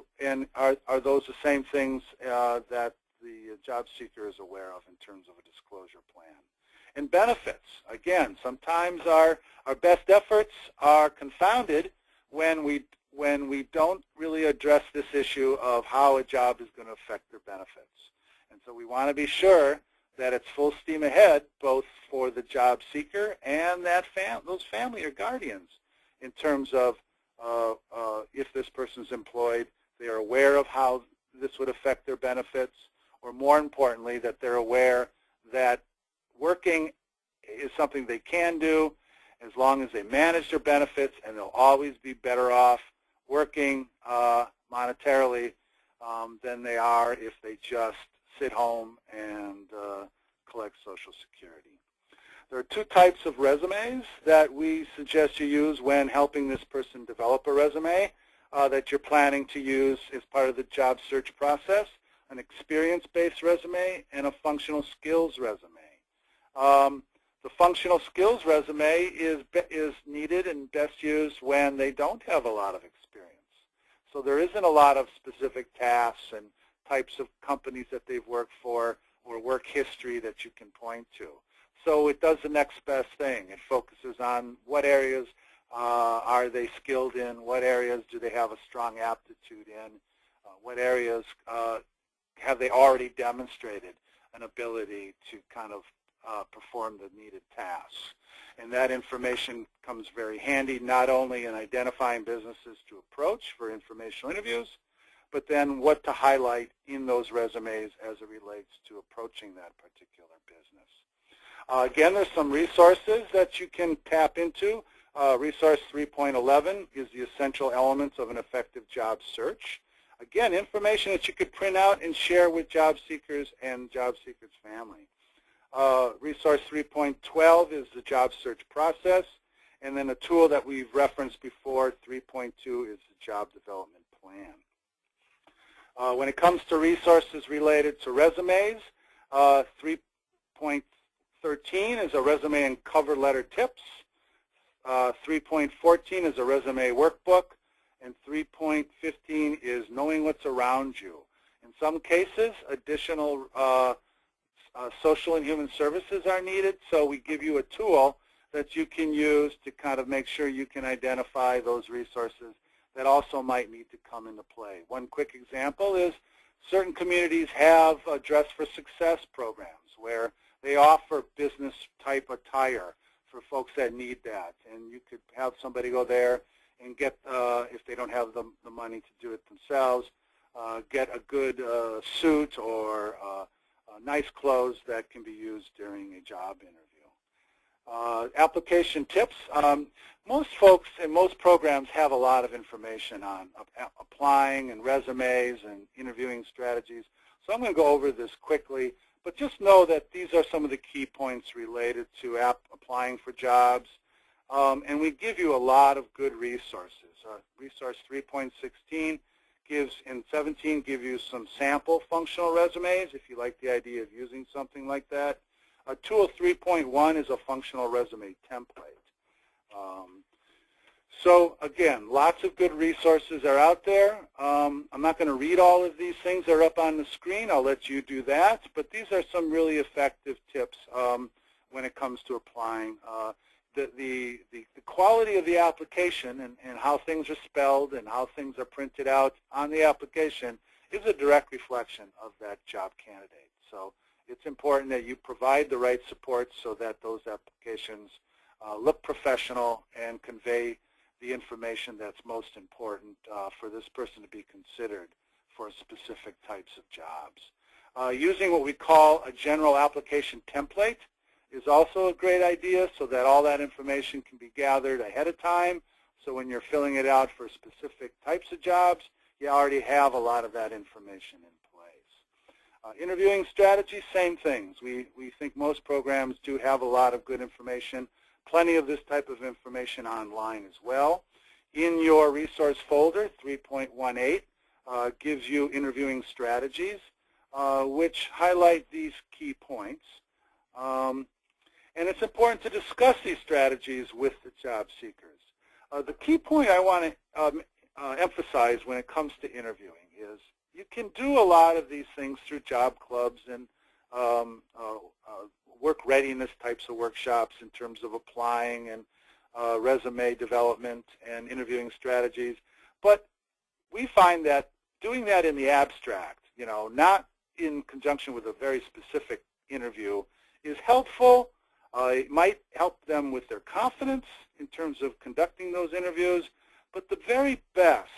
[SPEAKER 1] are those the same things that the job seeker is aware of in terms of a disclosure plan? And benefits. Again, sometimes our best efforts are confounded when we don't really address this issue of how a job is going to affect their benefits. And so we want to be sure that it's full steam ahead, both for the job seeker and those family or guardians, in terms of if this person's employed, they are aware of how this would affect their benefits, or more importantly, that they're aware that working is something they can do as long as they manage their benefits, and they'll always be better off working monetarily than they are if they just sit home and collect Social Security. There are two types of resumes that we suggest you use when helping this person develop a resume that you're planning to use as part of the job search process: an experience-based resume and a functional skills resume. The functional skills resume is needed and best used when they don't have a lot of experience. So there isn't a lot of specific tasks and types of companies that they've worked for or work history that you can point to. So it does the next best thing. It focuses on what areas are they skilled in, what areas do they have a strong aptitude in, what areas have they already demonstrated an ability to kind of perform the needed tasks. And that information comes very handy not only in identifying businesses to approach for informational interviews, but then what to highlight in those resumes as it relates to approaching that particular business. Again, there's some resources that you can tap into. Resource 3.11 is the essential elements of an effective job search. Again, information that you could print out and share with job seekers and job seekers' family. Resource 3.12 is the job search process, and then a tool that we've referenced before, 3.2, is the job development plan. When it comes to resources related to resumes, 3.13 is a resume and cover letter tips, 3.14 is a resume workbook, and 3.15 is knowing what's around you. In some cases, additional social and human services are needed, so we give you a tool that you can use to kind of make sure you can identify those resources that also might need to come into play. One quick example is certain communities have Dress for Success programs where they offer business type attire for folks that need that, and you could have somebody go there and get, if they don't have the money to do it themselves, get a good suit or nice clothes that can be used during a job interview. Application tips. Most folks and most programs have a lot of information on applying and resumes and interviewing strategies. So I'm going to go over this quickly, But just know that these are some of the key points related to applying for jobs. And we give you a lot of good resources. Resource 3.16 gives, in 17, give you some sample functional resumes if you like the idea of using something like that. Tool 3.1 is a functional resume template. So again, lots of good resources are out there. I'm not going to read all of these things. They're up on the screen. I'll let you do that. But these are some really effective tips when it comes to applying. The quality of the application and how things are spelled and how things are printed out on the application is a direct reflection of that job candidate. So it's important that you provide the right support so that those applications look professional and convey the information that's most important for this person to be considered for specific types of jobs. Using what we call a general application template is also a great idea so that all that information can be gathered ahead of time. So when you're filling it out for specific types of jobs, you already have a lot of that information in place. Interviewing strategy, same things. We think most programs do have a lot of good information. Plenty of this type of information online as well. In your resource folder, 3.18 gives you interviewing strategies, which highlight these key points. And it's important to discuss these strategies with the job seekers. The key point I want to emphasize when it comes to interviewing is you can do a lot of these things through job clubs and work readiness types of workshops in terms of applying and resume development and interviewing strategies. But we find that doing that in the abstract, not in conjunction with a very specific interview, is helpful. It might help them with their confidence in terms of conducting those interviews. But the very best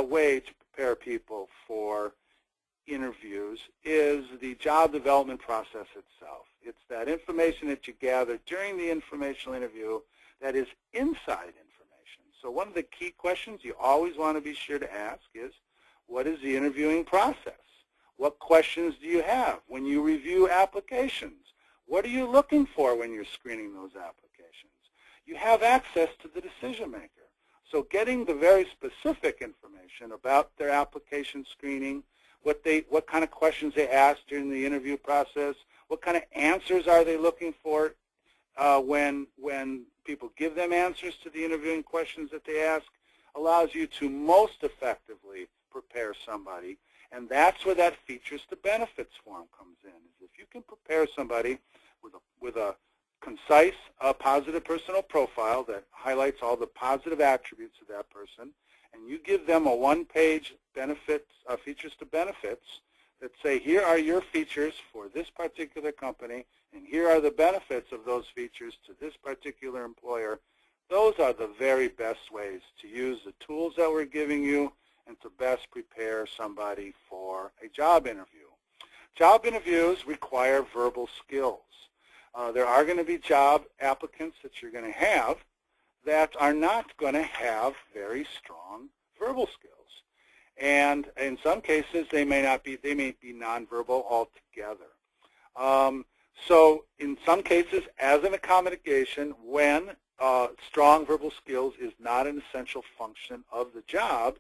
[SPEAKER 1] way to prepare people for interviews is the job development process itself. It's that information that you gather during the informational interview that is inside information. So one of the key questions you always want to be sure to ask is, what is the interviewing process? What questions do you have when you review applications? What are you looking for when you're screening those applications? You have access to the decision maker. So getting the very specific information about their application screening, what kind of questions they ask during the interview process, what kind of answers are they looking for when people give them answers to the interviewing questions that they ask, allows you to most effectively prepare somebody. And that's where that features to benefits form comes in. Is if you can prepare somebody with a concise, positive personal profile that highlights all the positive attributes of that person, and you give them a one-page benefits, features to benefits that say, here are your features for this particular company, and here are the benefits of those features to this particular employer. Those are the very best ways to use the tools that we're giving you and to best prepare somebody for a job interview. Job interviews require verbal skills. There are going to be job applicants that you're going to have that are not going to have very strong verbal skills. And in some cases, they may be nonverbal altogether. So in some cases, as an accommodation, when strong verbal skills is not an essential function of the job,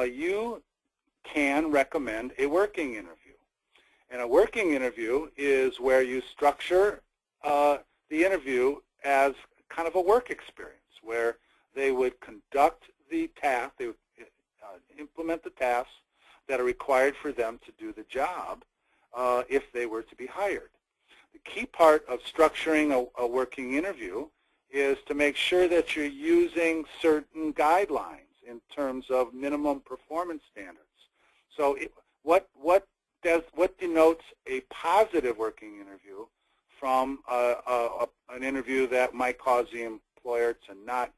[SPEAKER 1] you can recommend a working interview. And a working interview is where you structure the interview as kind of a work experience, where they would conduct the task, they would implement the tasks that are required for them to do the job if they were to be hired. The key part of structuring a working interview is to make sure that you're using certain guidelines in terms of minimum performance standards. So what denotes a positive working interview from an interview that might cause the employer to not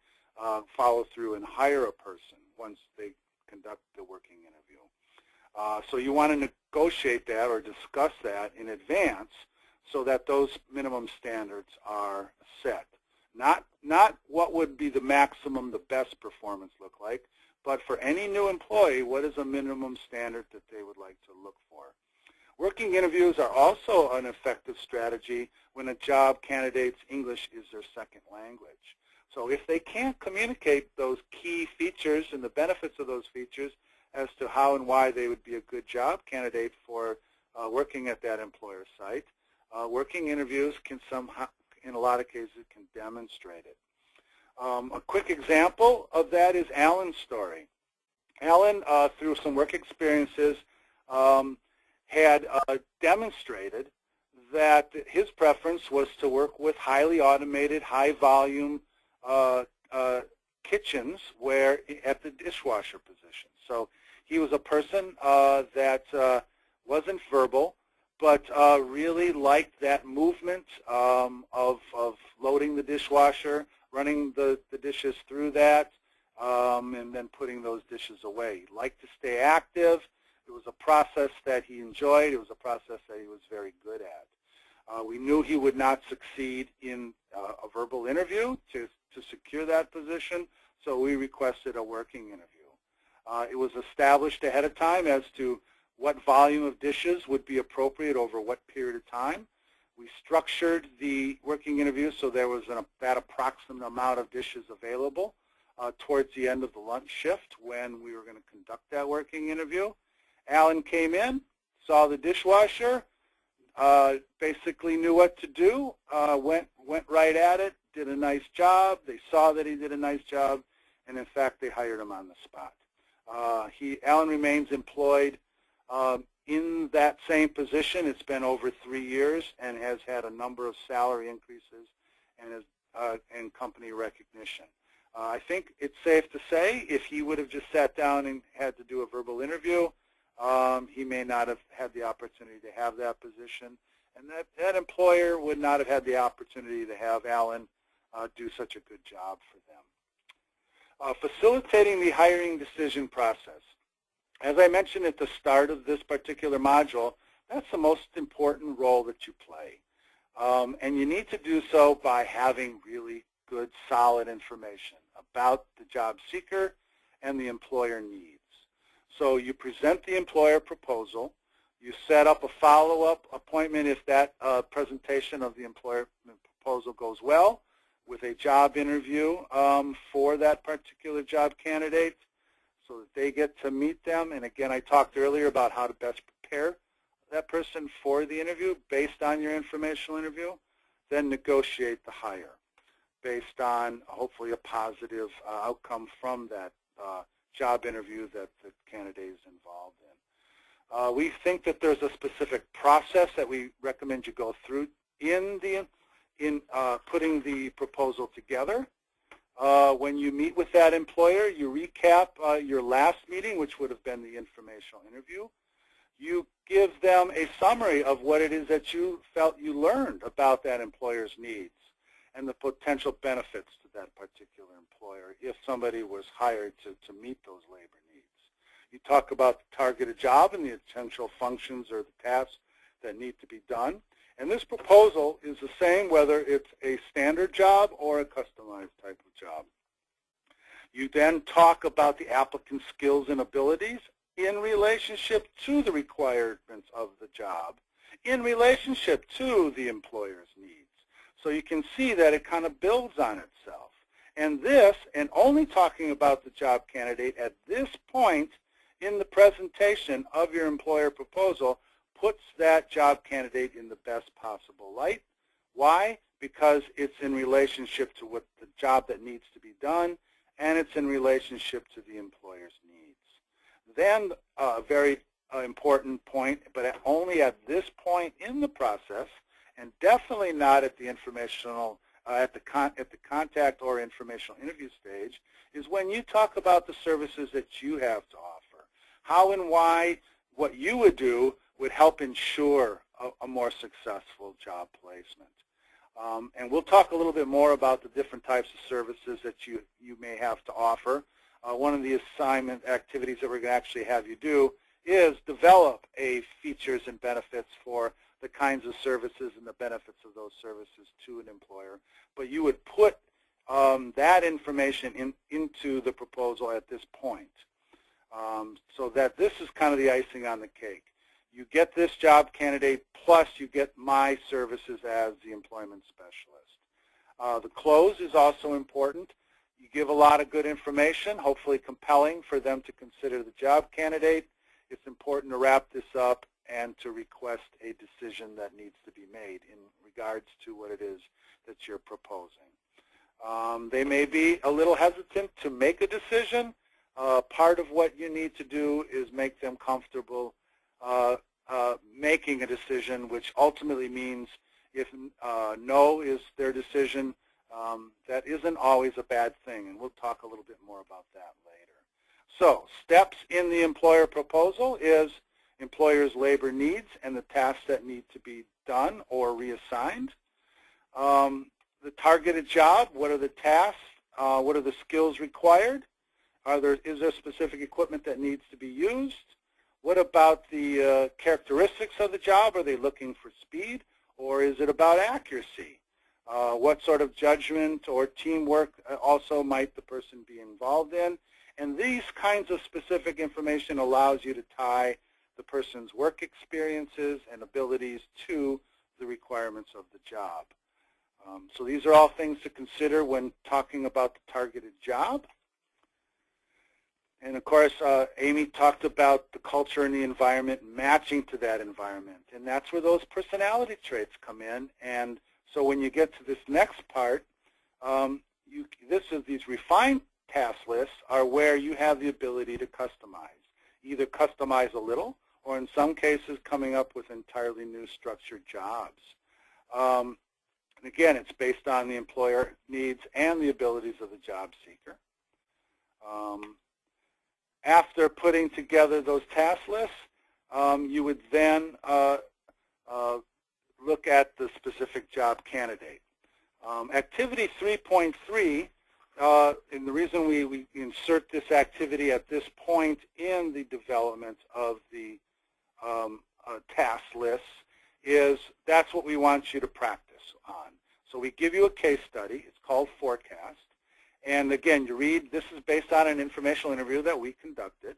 [SPEAKER 1] follow through and hire a person once they conduct the working interview. So you want to negotiate that or discuss that in advance so that those minimum standards are set. Not what would be the maximum, the best performance look like, but for any new employee, what is a minimum standard that they would like to look for? Working interviews are also an effective strategy when a job candidate's English is their second language. So if they can't communicate those key features and the benefits of those features as to how and why they would be a good job candidate for working at that employer site, working interviews can somehow, in a lot of cases, can demonstrate it. A quick example of that is Alan's story. Alan, through some work experiences, had demonstrated that his preference was to work with highly automated, high-volume kitchens where at the dishwasher position. So he was a person that wasn't verbal, but really liked that movement of loading the dishwasher, running the dishes through that, and then putting those dishes away. He liked to stay active. It was a process that he enjoyed. It was a process that he was very good at. We knew he would not succeed in a verbal interview to secure that position, so we requested a working interview. It was established ahead of time as to what volume of dishes would be appropriate over what period of time. We structured the working interview so there was that approximate amount of dishes available towards the end of the lunch shift when we were going to conduct that working interview. Alan came in, saw the dishwasher, basically knew what to do, went right at it, did a nice job. They saw that he did a nice job, and in fact, they hired him on the spot. Alan remains employed in that same position. It's been over 3 years and has had a number of salary increases and company recognition. I think it's safe to say if he would have just sat down and had to do a verbal interview, he may not have had the opportunity to have that position, and that employer would not have had the opportunity to have Alan do such a good job for them. Facilitating the hiring decision process. As I mentioned at the start of this particular module, that's the most important role that you play. And you need to do so by having really good, solid information about the job seeker and the employer needs. So you present the employer proposal. You set up a follow-up appointment if that presentation of the employer proposal goes well, with a job interview for that particular job candidate, so that they get to meet them. And again, I talked earlier about how to best prepare that person for the interview based on your informational interview, then negotiate the hire based on hopefully a positive outcome from that job interview that the candidate is involved in. We think that there's a specific process that we recommend you go through in putting the proposal together. When you meet with that employer, you recap your last meeting, which would have been the informational interview. You give them a summary of what it is that you felt you learned about that employer's needs and the potential benefits to that particular employer if somebody was hired to meet those labor needs. You talk about the targeted job and the essential functions or the tasks that need to be done. And this proposal is the same whether it's a standard job or a customized type of job. You then talk about the applicant's skills and abilities in relationship to the requirements of the job, in relationship to the employer's needs. So you can see that it kind of builds on itself. And this, and only talking about the job candidate at this point in the presentation of your employer proposal, puts that job candidate in the best possible light. Why? Because it's in relationship to what the job that needs to be done, and it's in relationship to the employer's needs. Then a very important point, but only at this point in the process, and definitely not at the informational, at the contact or informational interview stage, is when you talk about the services that you have to offer. How and why what you would do would help ensure a more successful job placement. And we'll talk a little bit more about the different types of services that you may have to offer. One of the assignment activities that we're going to actually have you do is develop a features and benefits for the kinds of services and the benefits of those services to an employer. But you would put that information into the proposal at this point. So that this is kind of the icing on the cake. you get this job candidate plus you get my services as the employment specialist. The close is also important. You give a lot of good information, hopefully compelling for them to consider the job candidate. It's important to wrap this up and to request a decision that needs to be made in regards to what it is that you're proposing. They may be a little hesitant to make a decision. Part of what you need to do is make them comfortable making a decision, which ultimately means if no is their decision, that isn't always a bad thing, and we'll talk a little bit more about that later. So steps in the employer proposal is employer's labor needs and the tasks that need to be done or reassigned. The targeted job, what are the tasks, what are the skills required? Is there specific equipment that needs to be used? What about the characteristics of the job? Are they looking for speed, or is it about accuracy? What sort of judgment or teamwork also might the person be involved in? And these kinds of specific information allows you to tie the person's work experiences and abilities to the requirements of the job. So these are all things to consider when talking about the targeted job. And of course, Amy talked about the culture and the environment matching to that environment. And that's where those personality traits come in. And so when you get to this next part, these refined task lists are where you have the ability to customize. Either customize a little, or in some cases coming up with entirely new structured jobs. And again, it's based on the employer needs and the abilities of the job seeker. After putting together those task lists, you would then look at the specific job candidate. Activity 3.3, and the reason we insert this activity at this point in the development of the task lists is that's what we want you to practice on. So we give you a case study. It's called Forecast. And again, you read, this is based on an informational interview that we conducted.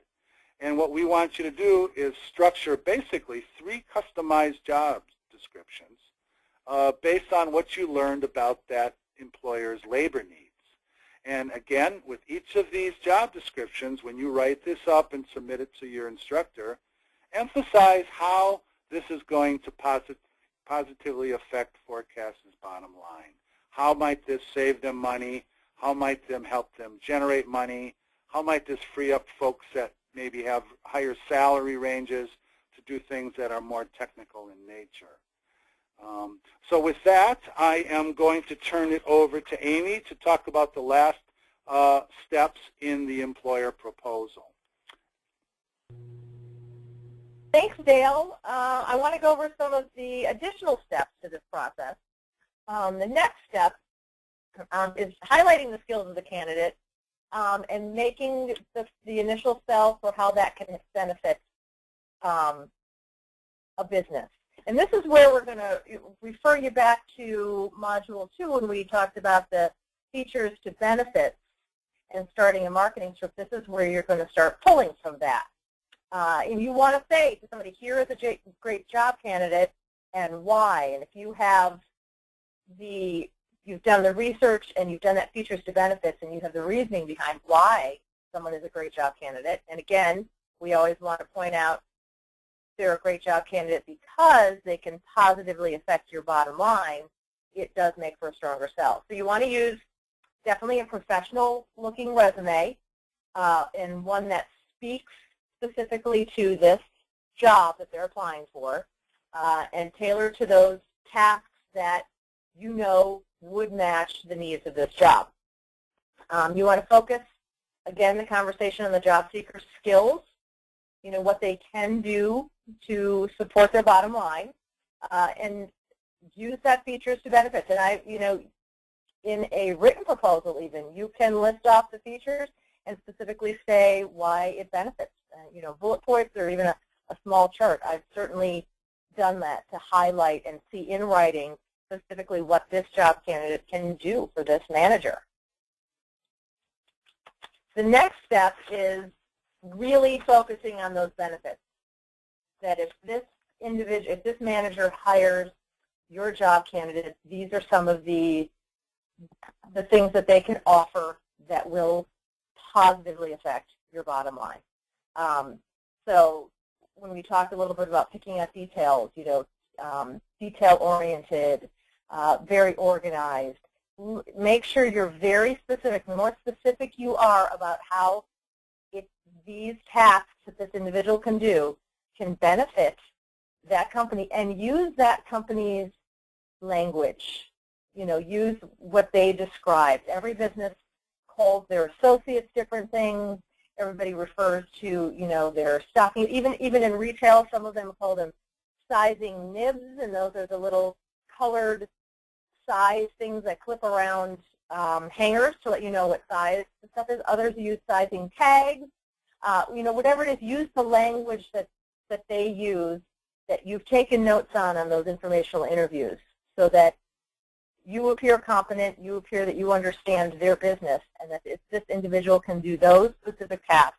[SPEAKER 1] And what we want you to do is structure basically 3 customized job descriptions based on what you learned about that employer's labor needs. And again, with each of these job descriptions, when you write this up and submit it to your instructor, emphasize how this is going to positively affect Forecast's bottom line. How might this save them money? How might them help them generate money? How might this free up folks that maybe have higher salary ranges to do things that are more technical in nature? So with that, I am going to turn it over to Amy to talk about the last steps in the employer proposal.
[SPEAKER 2] Thanks, Dale. I want to go over some of the additional steps to this process. The next step is highlighting the skills of the candidate and making the initial sell for how that can benefit a business. And this is where we're going to refer you back to Module 2 when we talked about the features to benefits and starting a marketing script. This is where you're going to start pulling from that. And you want to say to somebody, here is a great job candidate and why. And if you have you've done the research and you've done that features to benefits and you have the reasoning behind why someone is a great job candidate. And again, we always want to point out they're a great job candidate because they can positively affect your bottom line. It does make for a stronger sell. So you want to use definitely a professional looking resume and one that speaks specifically to this job that they're applying for and tailor to those tasks that you know would match the needs of this job. You want to focus, again, the conversation on the job seeker's skills, you know, what they can do to support their bottom line, and use that features to benefits. And in a written proposal even, you can list off the features and specifically say why it benefits. Bullet points or even a small chart. I've certainly done that to highlight and see in writing specifically what this job candidate can do for this manager. The next step is really focusing on those benefits. that if this individual, if this manager hires your job candidate, these are some of the things that they can offer that will positively affect your bottom line. So when we talked a little bit about picking up details, you know, detail-oriented, very organized, make sure you're very specific. The more specific you are about how these tasks that this individual can do can benefit that company, and use that company's language. You know, use what they described. Every business calls their associates different things. Everybody refers to, you know, their stocking. Even in retail, some of them call them sizing nibs, and those are the little colored size things that clip around hangers to let you know what size the stuff is. Others use sizing tags. You know, whatever it is, use the language that they use, that you've taken notes on those informational interviews, so that you appear competent, you appear that you understand their business, and that if this individual can do those specific tasks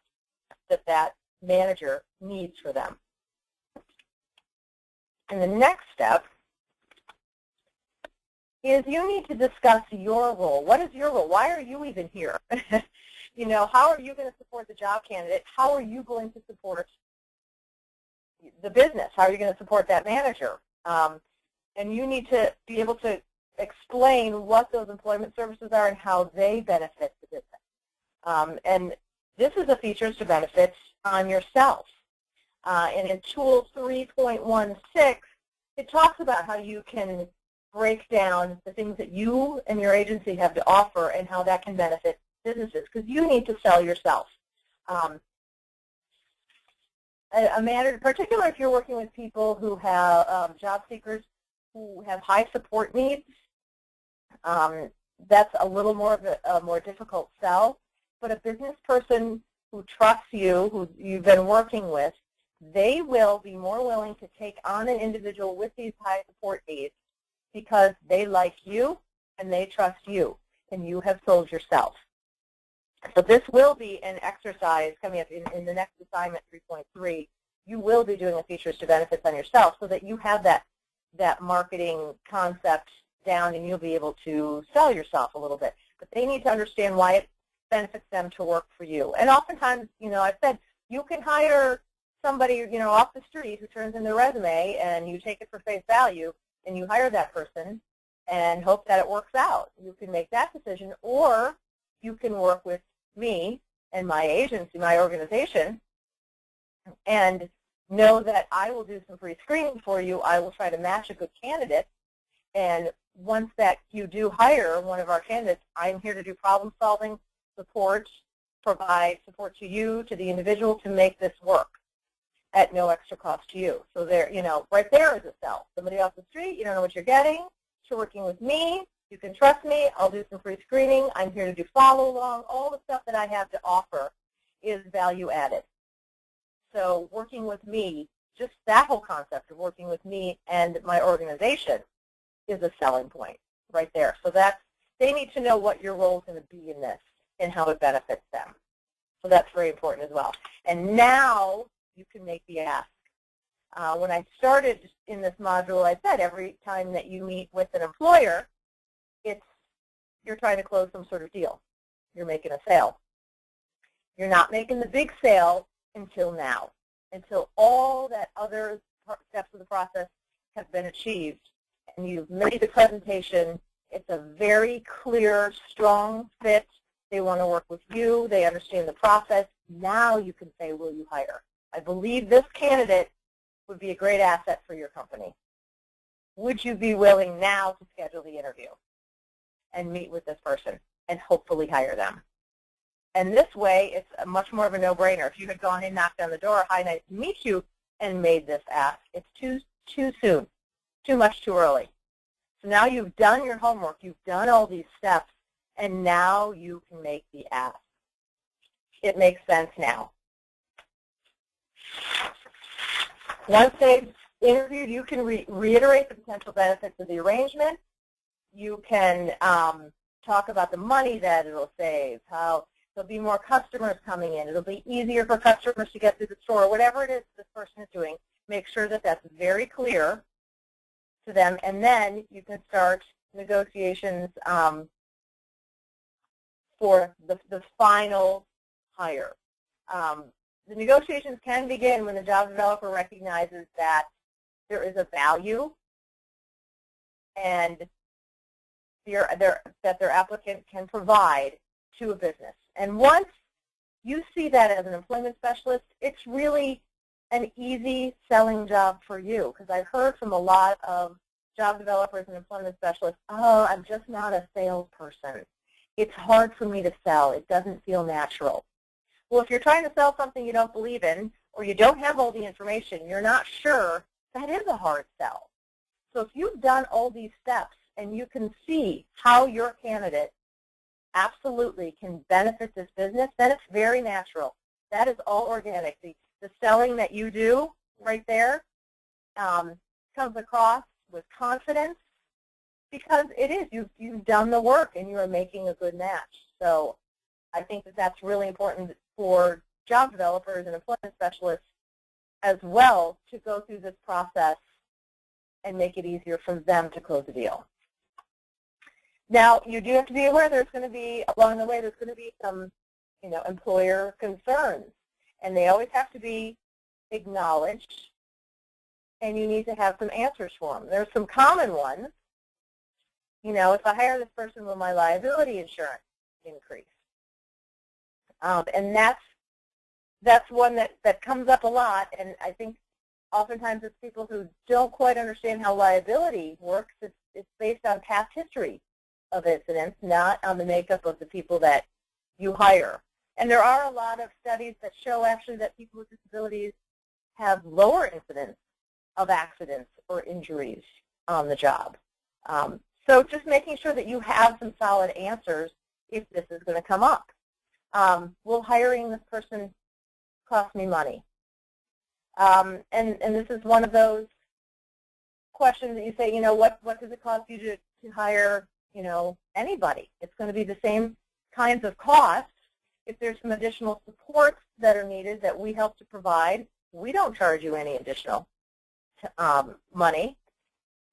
[SPEAKER 2] that manager needs for them. And the next step is you need to discuss your role. What is your role? Why are you even here? You know, how are you going to support the job candidate? How are you going to support the business? How are you going to support that manager? And you need to be able to explain what those employment services are and how they benefit the business. And this is a features to benefits on yourself. And in Tool 3.16, it talks about how you can break down the things that you and your agency have to offer and how that can benefit businesses, because you need to sell yourself. A matter, particularly if you're working with people who have job seekers who have high support needs, that's a little more of a more difficult sell. But a business person who trusts you, who you've been working with, they will be more willing to take on an individual with these high support needs because they like you and they trust you, and you have sold yourself. So this will be an exercise coming up in the next assignment, 3.3. You will be doing a features to benefits on yourself so that you have that marketing concept down, and you'll be able to sell yourself a little bit. But they need to understand why it benefits them to work for you. And oftentimes, you know, I've said you can hire somebody, you know, off the street who turns in their resume, and you take it for face value, and you hire that person and hope that it works out. You can make that decision, or you can work with me and my agency, my organization, and know that I will do some pre-screening for you. I will try to match a good candidate, and once that you do hire one of our candidates, I'm here to do problem-solving, support, provide support to you, to the individual, to make this work at no extra cost to you. So there, you know, right there is a sell. Somebody off the street, you don't know what you're getting. You're working with me. You can trust me. I'll do some pre-screening. I'm here to do follow-along. All the stuff that I have to offer is value added. So working with me, just that whole concept of working with me and my organization is a selling point right there. So that's, they need to know what your role is going to be in this and how it benefits them. So that's very important as well. And now you can make the ask. When I started in this module, I said every time that you meet with an employer, you're trying to close some sort of deal. You're making a sale. You're not making the big sale until now, until all that other steps of the process have been achieved, and you've made the presentation. It's a very clear, strong fit. They want to work with you. They understand the process. Now you can say, will you hire? I believe this candidate would be a great asset for your company. Would you be willing now to schedule the interview and meet with this person and hopefully hire them? And this way, it's much more of a no-brainer. If you had gone in, knocked on the door, hi, nice to meet you, and made this ask, it's too soon, too much too early. So now you've done your homework, you've done all these steps, and now you can make the ask. It makes sense now. Once they've interviewed, you can reiterate the potential benefits of the arrangement. You can talk about the money that it'll save, how there'll be more customers coming in. It'll be easier for customers to get through the store, whatever it is this person is doing. Make sure that that's very clear to them, and then you can start negotiations for the final hire. The negotiations can begin when the job developer recognizes that there is a value and that their applicant can provide to a business. And once you see that as an employment specialist, it's really an easy selling job for you, because I've heard from a lot of job developers and employment specialists, oh, I'm just not a salesperson. It's hard for me to sell. It doesn't feel natural. Well, if you're trying to sell something you don't believe in, or you don't have all the information, you're not sure, that is a hard sell. So if you've done all these steps and you can see how your candidate absolutely can benefit this business, then it's very natural. That is all organic. The selling that you do right there comes across with confidence, because it is. You've done the work and you are making a good match. So I think that that's really important for job developers and employment specialists as well, to go through this process and make it easier for them to close the deal. Now, you do have to be aware there's going to be, along the way, there's going to be some, employer concerns, and they always have to be acknowledged, and you need to have some answers for them. There's some common ones. If I hire this person, will my liability insurance increase? And that's one that comes up a lot, and I think oftentimes it's people who don't quite understand how liability works. It's based on past history of incidents, not on the makeup of the people that you hire. And there are a lot of studies that show actually that people with disabilities have lower incidence of accidents or injuries on the job. So just making sure that you have some solid answers if this is going to come up. Will hiring this person cost me money? And this is one of those questions that you say, what does it cost you to hire, anybody? It's going to be the same kinds of costs. If there's some additional supports that are needed that we help to provide, we don't charge you any additional money.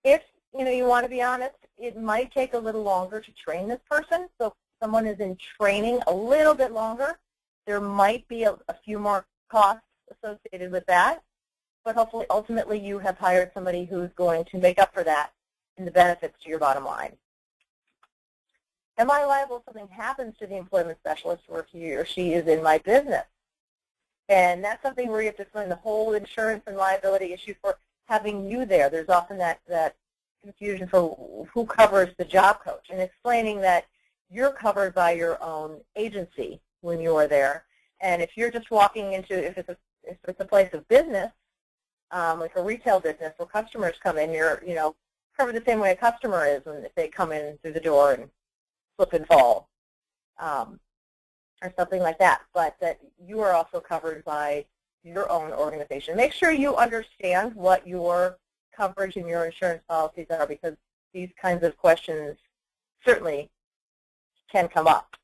[SPEAKER 2] If you want to be honest, it might take a little longer to train this person. So if someone is in training a little bit longer, there might be a few more costs associated with that. But hopefully, ultimately, you have hired somebody who's going to make up for that in the benefits to your bottom line. Am I liable if something happens to the employment specialist or he or she is in my business? And that's something where you have to explain the whole insurance and liability issue for having you there. There's often that confusion for who covers the job coach, and explaining that you're covered by your own agency when you are there. And if you're just walking into, if it's a place of business, like a retail business where customers come in, you're covered the same way a customer is when if they come in through the door and slip and fall, or something like that. But that you are also covered by your own organization. Make sure you understand what your coverage and your insurance policies are, because these kinds of questions certainly can come up.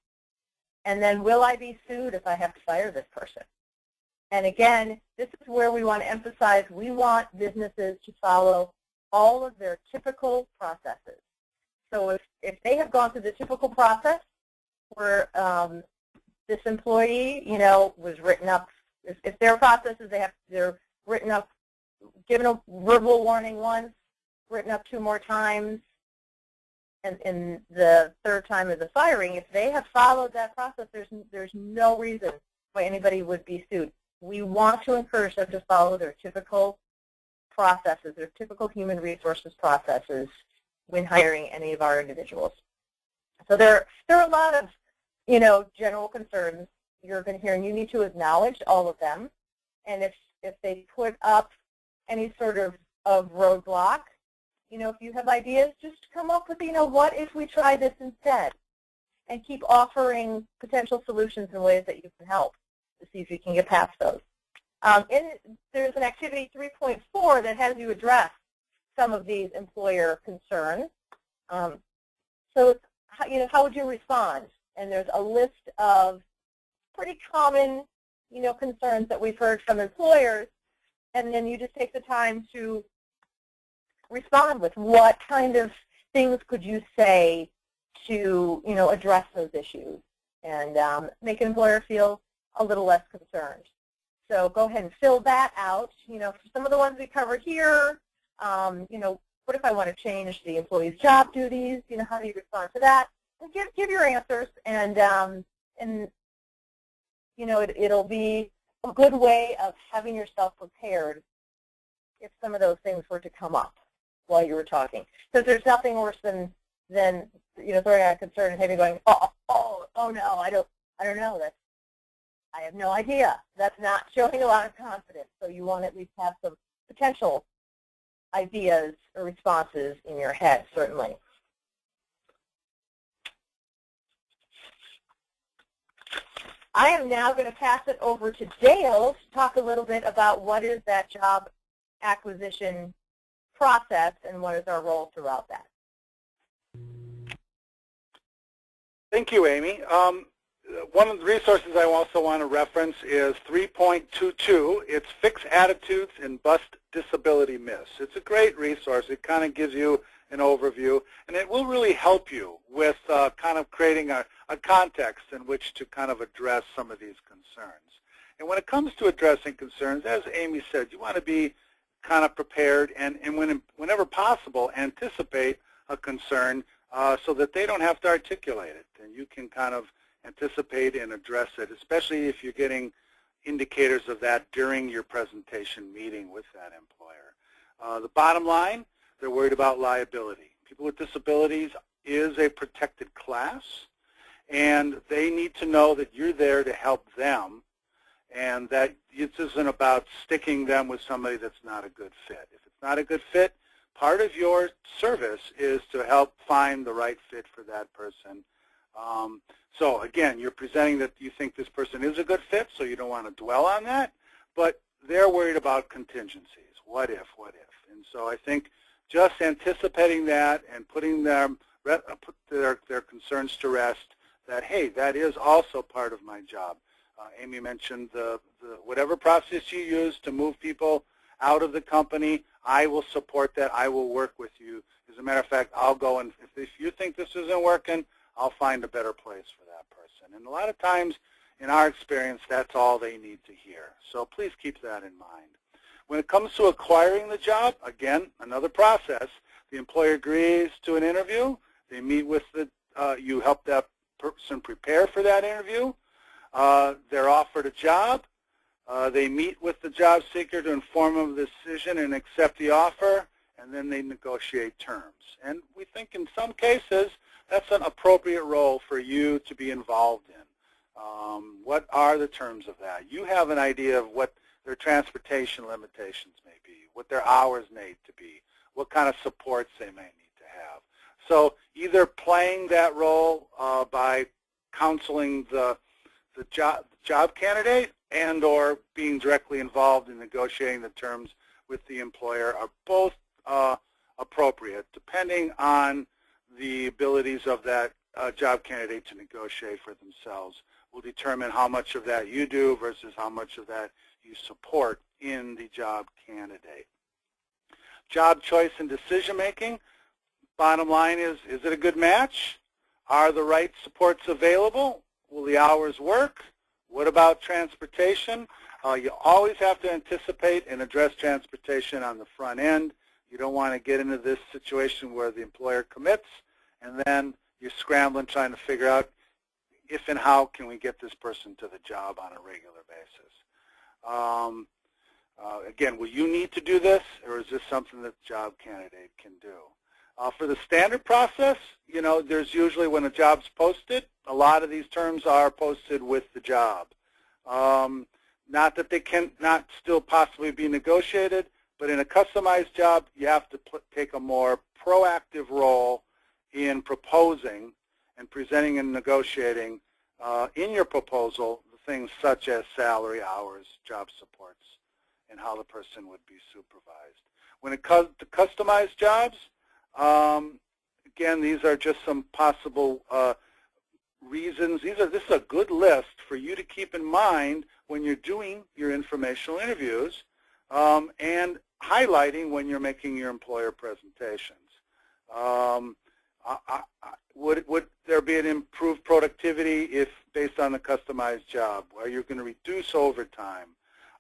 [SPEAKER 2] And then, will I be sued if I have to fire this person? And again, this is where we want to emphasize, we want businesses to follow all of their typical processes. So if they have gone through the typical process where this employee, was written up, if their process is they're written up, given a verbal warning once, written up 2 more times, and in the 3rd time of the firing, if they have followed that process, there's no reason why anybody would be sued. We want to encourage them to follow their typical processes, their typical human resources processes when hiring any of our individuals. So there are a lot of, general concerns you're going to hear, and you need to acknowledge all of them. And if they put up any sort of roadblock, if you have ideas, just come up with, what if we try this instead? And keep offering potential solutions and ways that you can help to see if you can get past those. There's an activity 3.4 that has you address some of these employer concerns. So, how would you respond? And there's a list of pretty common, concerns that we've heard from employers. and then you just take the time to respond with what kind of things could you say to, address those issues and make an employer feel a little less concerned. So go ahead and fill that out. For some of the ones we covered here, what if I want to change the employee's job duties? How do you respond to that? And give your answers, and it'll be a good way of having yourself prepared if some of those things were to come up while you were talking. Because there's nothing worse than throwing out a concern and having going, oh no, I don't know. I have no idea. That's not showing a lot of confidence. So you want to at least have some potential ideas or responses in your head, certainly. I am now going to pass it over to Dale to talk a little bit about what is that job acquisition process and what is our role throughout that.
[SPEAKER 1] Thank you, Amy. One of the resources I also want to reference is 3.22. It's Fix Attitudes and Bust Disability Myths. It's a great resource. It kind of gives you an overview, and it will really help you with kind of creating a context in which to kind of address some of these concerns. And when it comes to addressing concerns, as Amy said, you want to be kind of prepared and whenever possible, anticipate a concern so that they don't have to articulate it. And you can kind of anticipate and address it, especially if you're getting indicators of that during your presentation meeting with that employer. The bottom line, they're worried about liability. People with disabilities is a protected class, and they need to know that you're there to help them, and that this isn't about sticking them with somebody that's not a good fit. If it's not a good fit, part of your service is to help find the right fit for that person. So again, you're presenting that you think this person is a good fit, so you don't want to dwell on that, but they're worried about contingencies. What if? And so I think just anticipating that and putting them, put their concerns to rest, that, hey, that is also part of my job. Amy mentioned the whatever process you use to move people out of the company, I will support that. I will work with you. As a matter of fact, I'll go and if you think this isn't working, I'll find a better place for that person. And a lot of times, in our experience, that's all they need to hear. So please keep that in mind. When it comes to acquiring the job, again, another process. The employer agrees to an interview. They meet with you help that person prepare for that interview. They're offered a job. They meet with the job seeker to inform them of the decision and accept the offer, and then they negotiate terms. And we think in some cases that's an appropriate role for you to be involved in. What are the terms of that? You have an idea of what their transportation limitations may be, what their hours need to be, what kind of supports they may need to have. So either playing that role by counseling the job candidate and or being directly involved in negotiating the terms with the employer are both appropriate, depending on the abilities of that job candidate to negotiate for themselves. Will determine how much of that you do versus how much of that you support in the job candidate. Job choice and decision making. Bottom line is it a good match? Are the right supports available? Will the hours work? What about transportation? You always have to anticipate and address transportation on the front end. You don't want to get into this situation where the employer commits and then you're scrambling trying to figure out if and how can we get this person to the job on a regular basis. Again, will you need to do this, or is this something that the job candidate can do? For the standard process, there's usually when a job's posted, a lot of these terms are posted with the job. Not that they can not still possibly be negotiated, but in a customized job, you have to take a more proactive role in proposing and presenting and negotiating in your proposal the things such as salary, hours, job supports, and how the person would be supervised. When it comes to customized jobs, again, these are just some possible reasons. This is a good list for you to keep in mind when you're doing your informational interviews. and highlighting when you're making your employer presentations. Would there be an improved productivity if based on the customized job? Are you going to reduce overtime?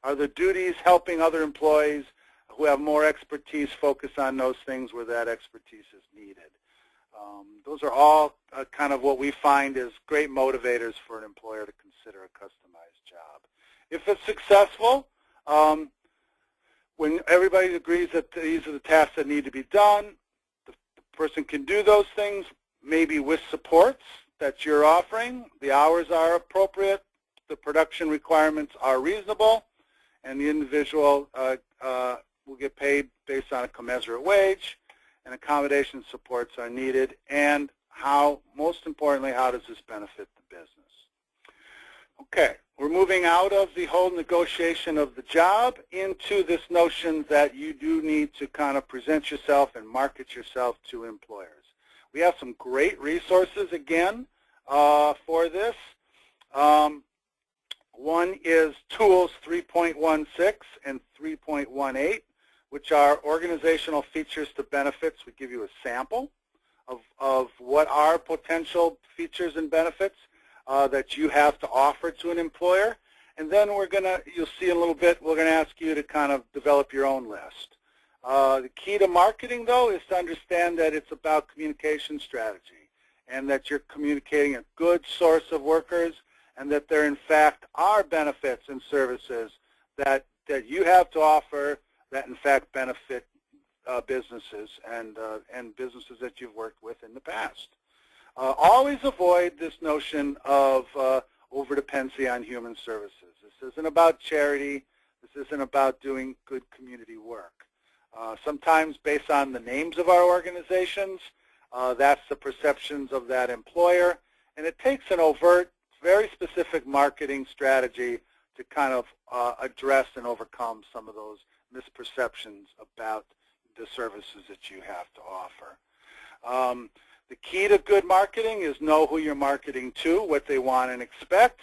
[SPEAKER 1] Are the duties helping other employees who have more expertise focus on those things where that expertise is needed? Those are all kind of what we find as great motivators for an employer to consider a customized job. If it's successful, when everybody agrees that these are the tasks that need to be done, the person can do those things, maybe with supports that you're offering, the hours are appropriate, the production requirements are reasonable, and the individual will get paid based on a commensurate wage, and accommodation supports are needed, and most importantly, how does this benefit the business? Okay, we're moving out of the whole negotiation of the job into this notion that you do need to kind of present yourself and market yourself to employers. We have some great resources, again, for this. One is Tools 3.16 and 3.18, which are organizational features to benefits. We give you a sample of what are potential features and benefits that you have to offer to an employer. And then you'll see in a little bit, we're going to ask you to kind of develop your own list. The key to marketing, though, is to understand that it's about communication strategy and that you're communicating a good source of workers and that there, in fact, are benefits and services that you have to offer that, in fact, benefit businesses and businesses that you've worked with in the past. Always avoid this notion of overdependency on human services. This isn't about charity. This isn't about doing good community work. Sometimes based on the names of our organizations, that's the perceptions of that employer, and it takes an overt, very specific marketing strategy to kind of address and overcome some of those misperceptions about the services that you have to offer. The key to good marketing is know who you're marketing to, what they want and expect,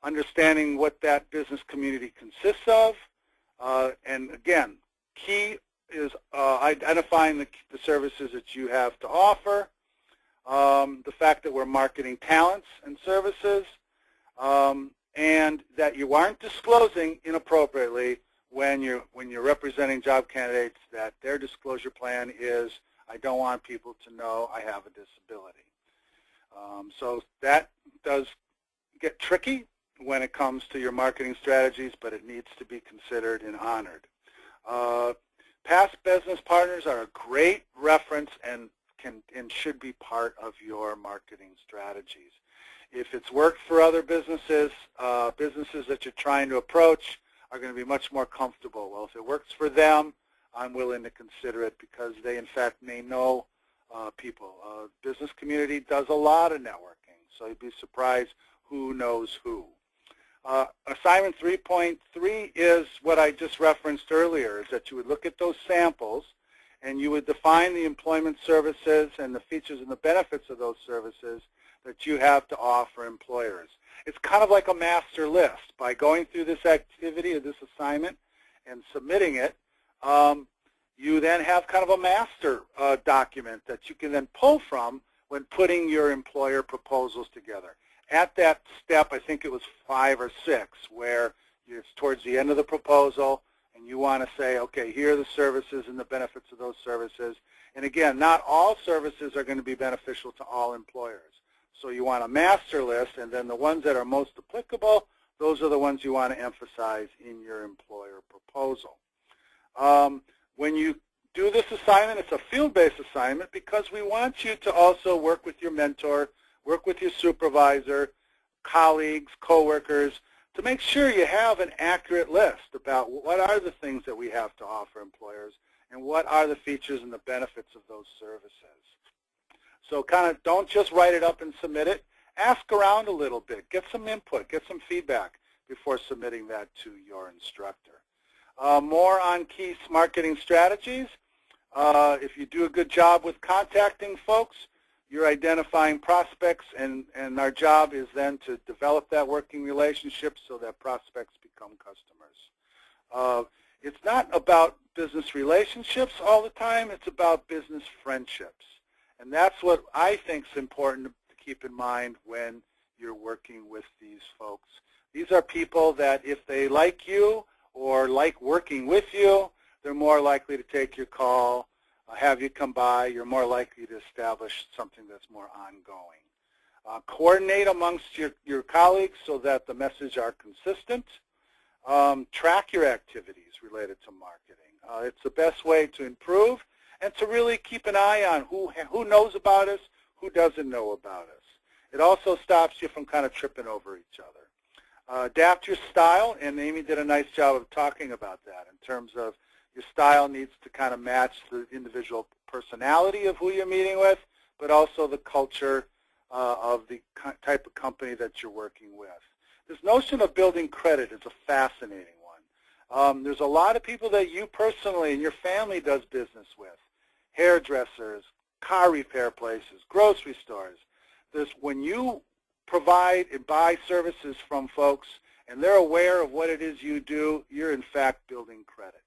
[SPEAKER 1] understanding what that business community consists of, and again, key is identifying the services that you have to offer, the fact that we're marketing talents and services, and that you aren't disclosing inappropriately when you're representing job candidates that their disclosure plan is, I don't want people to know I have a disability. So that does get tricky when it comes to your marketing strategies, but it needs to be considered and honored. Past business partners are a great reference and should be part of your marketing strategies. If it's worked for other businesses, businesses that you're trying to approach are going to be much more comfortable. Well, if it works for them, I'm willing to consider it because they, in fact, may know people. Business community does a lot of networking, so you'd be surprised who knows who. Assignment 3.3 is what I just referenced earlier, is that you would look at those samples and you would define the employment services and the features and the benefits of those services that you have to offer employers. It's kind of like a master list. By going through this activity or this assignment and submitting it, you then have kind of a master document that you can then pull from when putting your employer proposals together. At that step, I think it was 5 or 6, where it's towards the end of the proposal, and you want to say, okay, here are the services and the benefits of those services. And again, not all services are going to be beneficial to all employers. So you want a master list, and then the ones that are most applicable, those are the ones you want to emphasize in your employer proposal. When you do this assignment, it's a field-based assignment because we want you to also work with your mentor, work with your supervisor, colleagues, coworkers, to make sure you have an accurate list about what are the things that we have to offer employers and what are the features and the benefits of those services. So kind of don't just write it up and submit it. Ask around a little bit. Get some input. Get some feedback before submitting that to your instructor. More on key marketing strategies. If you do a good job with contacting folks, you're identifying prospects, and our job is then to develop that working relationship so that prospects become customers. It's not about business relationships all the time. It's about business friendships. And that's what I think is important to keep in mind when you're working with these folks. These are people that if they like you or like working with you, they're more likely to take your call, have you come by. You're more likely to establish something that's more ongoing. Coordinate amongst your colleagues so that the message are consistent. Track your activities related to marketing. It's the best way to improve and to really keep an eye on who knows about us, who doesn't know about us. It also stops you from kind of tripping over each other. Adapt your style, and Amy did a nice job of talking about that in terms of your style needs to kind of match the individual personality of who you're meeting with, but also the culture of the type of company that you're working with. This notion of building credit is a fascinating one. There's a lot of people that you personally and your family does business with, hairdressers, car repair places, grocery stores. When you provide and buy services from folks and they're aware of what it is you do, you're in fact building credit.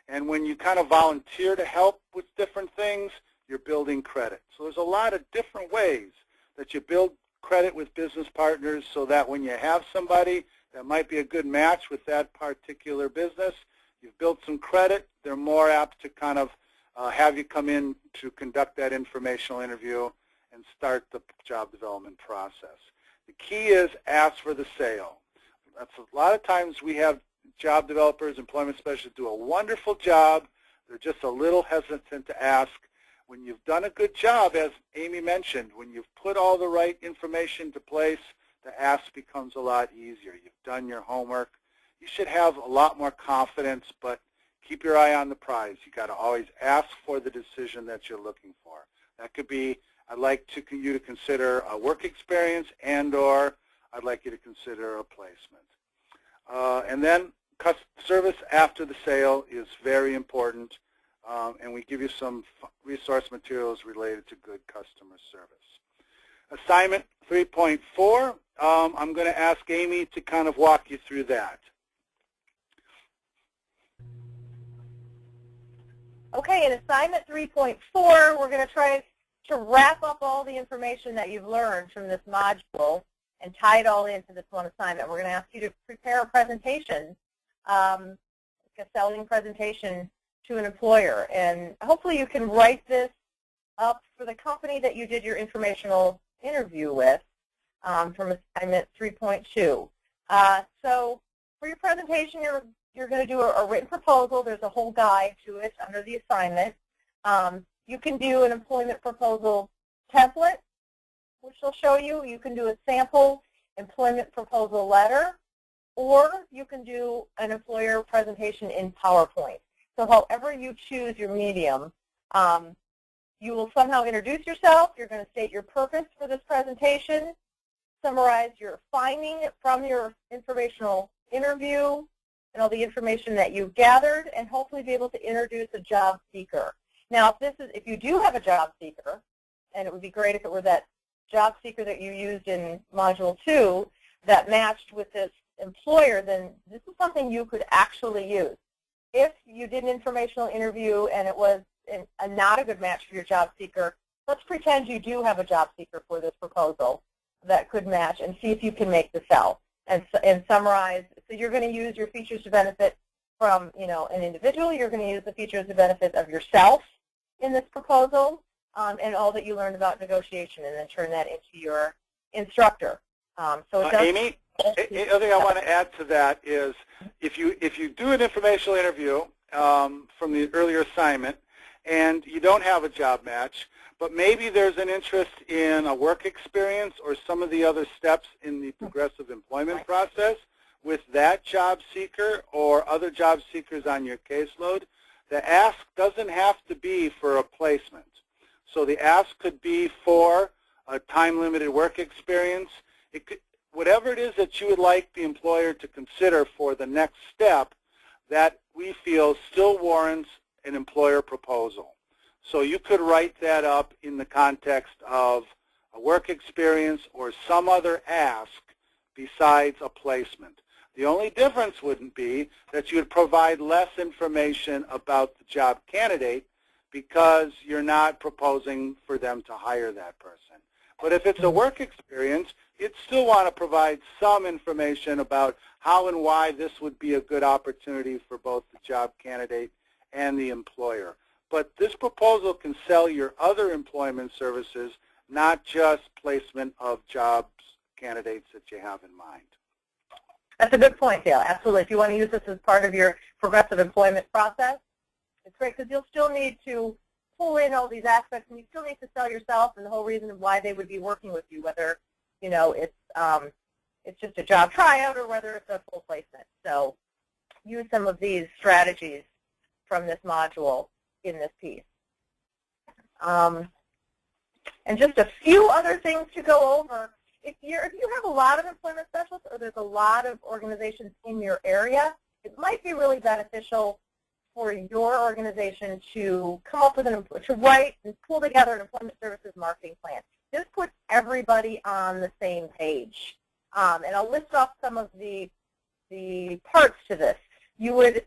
[SPEAKER 1] And when you kind of volunteer to help with different things, you're building credit. So there's a lot of different ways that you build credit with business partners so that when you have somebody that might be a good match with that particular business, you've built some credit, they're more apt to kind of have you come in to conduct that informational interview and start the job development process. The key is ask for the sale. That's a lot of times we have job developers, employment specialists do a wonderful job. They're just a little hesitant to ask. When you've done a good job, as Amy mentioned, when you've put all the right information into place, the ask becomes a lot easier. You've done your homework. You should have a lot more confidence, but keep your eye on the prize. You've got to always ask for the decision that you're looking for. That could be, I'd like you to consider a work experience and or I'd like you to consider a placement. And then service after the sale is very important, and we give you some resource materials related to good customer service. Assignment 3.4, I'm going to ask Amy to kind of walk you through that.
[SPEAKER 2] Okay, in assignment 3.4, we're going to try to wrap up all the information that you've learned from this module and tie it all into this one assignment. We're going to ask you to prepare a presentation, a selling presentation to an employer. And hopefully you can write this up for the company that you did your informational interview with from assignment 3.2. So for your presentation, you're going to do a written proposal. There's a whole guide to it under the assignment. You can do an employment proposal template, which will show you. You can do a sample employment proposal letter, or you can do an employer presentation in PowerPoint. So however you choose your medium, you will somehow introduce yourself. You're going to state your purpose for this presentation, summarize your finding from your informational interview, and all the information that you've gathered, and hopefully be able to introduce a job seeker. Now, if you do have a job seeker, and it would be great if it were that job seeker that you used in Module 2 that matched with this employer, then this is something you could actually use. If you did an informational interview and it was not a good match for your job seeker, let's pretend you do have a job seeker for this proposal that could match and see if you can make the sell and summarize. So you're going to use your features to benefit from an individual. You're going to use the features to benefit of yourself in this proposal, and all that you learned about negotiation, and then turn that into your instructor. So it does,
[SPEAKER 1] Amy, the other thing I want to add to that is if you do an informational interview from the earlier assignment and you don't have a job match, but maybe there's an interest in a work experience or some of the other steps in the progressive employment process with that job seeker or other job seekers on your caseload, the ask doesn't have to be for a placement. So the ask could be for a time-limited work experience. It could, whatever it is that you would like the employer to consider for the next step, that we feel still warrants an employer proposal. So you could write that up in the context of a work experience or some other ask besides a placement. The only difference wouldn't be that you would provide less information about the job candidate because you're not proposing for them to hire that person. But if it's a work experience, you'd still want to provide some information about how and why this would be a good opportunity for both the job candidate and the employer. But this proposal can sell your other employment services, not just placement of jobs candidates that you have in mind.
[SPEAKER 2] That's a good point, Dale. Absolutely. If you want to use this as part of your progressive employment process, it's great because you'll still need to pull in all these aspects, and you still need to sell yourself and the whole reason why they would be working with you, whether it's just a job tryout or whether it's a full placement. So use some of these strategies from this module in this piece. And just a few other things to go over. If you have a lot of employment specialists or there's a lot of organizations in your area, it might be really beneficial for your organization to come up with to write and pull together an employment services marketing plan. This puts everybody on the same page. And I'll list off some of the parts to this. You would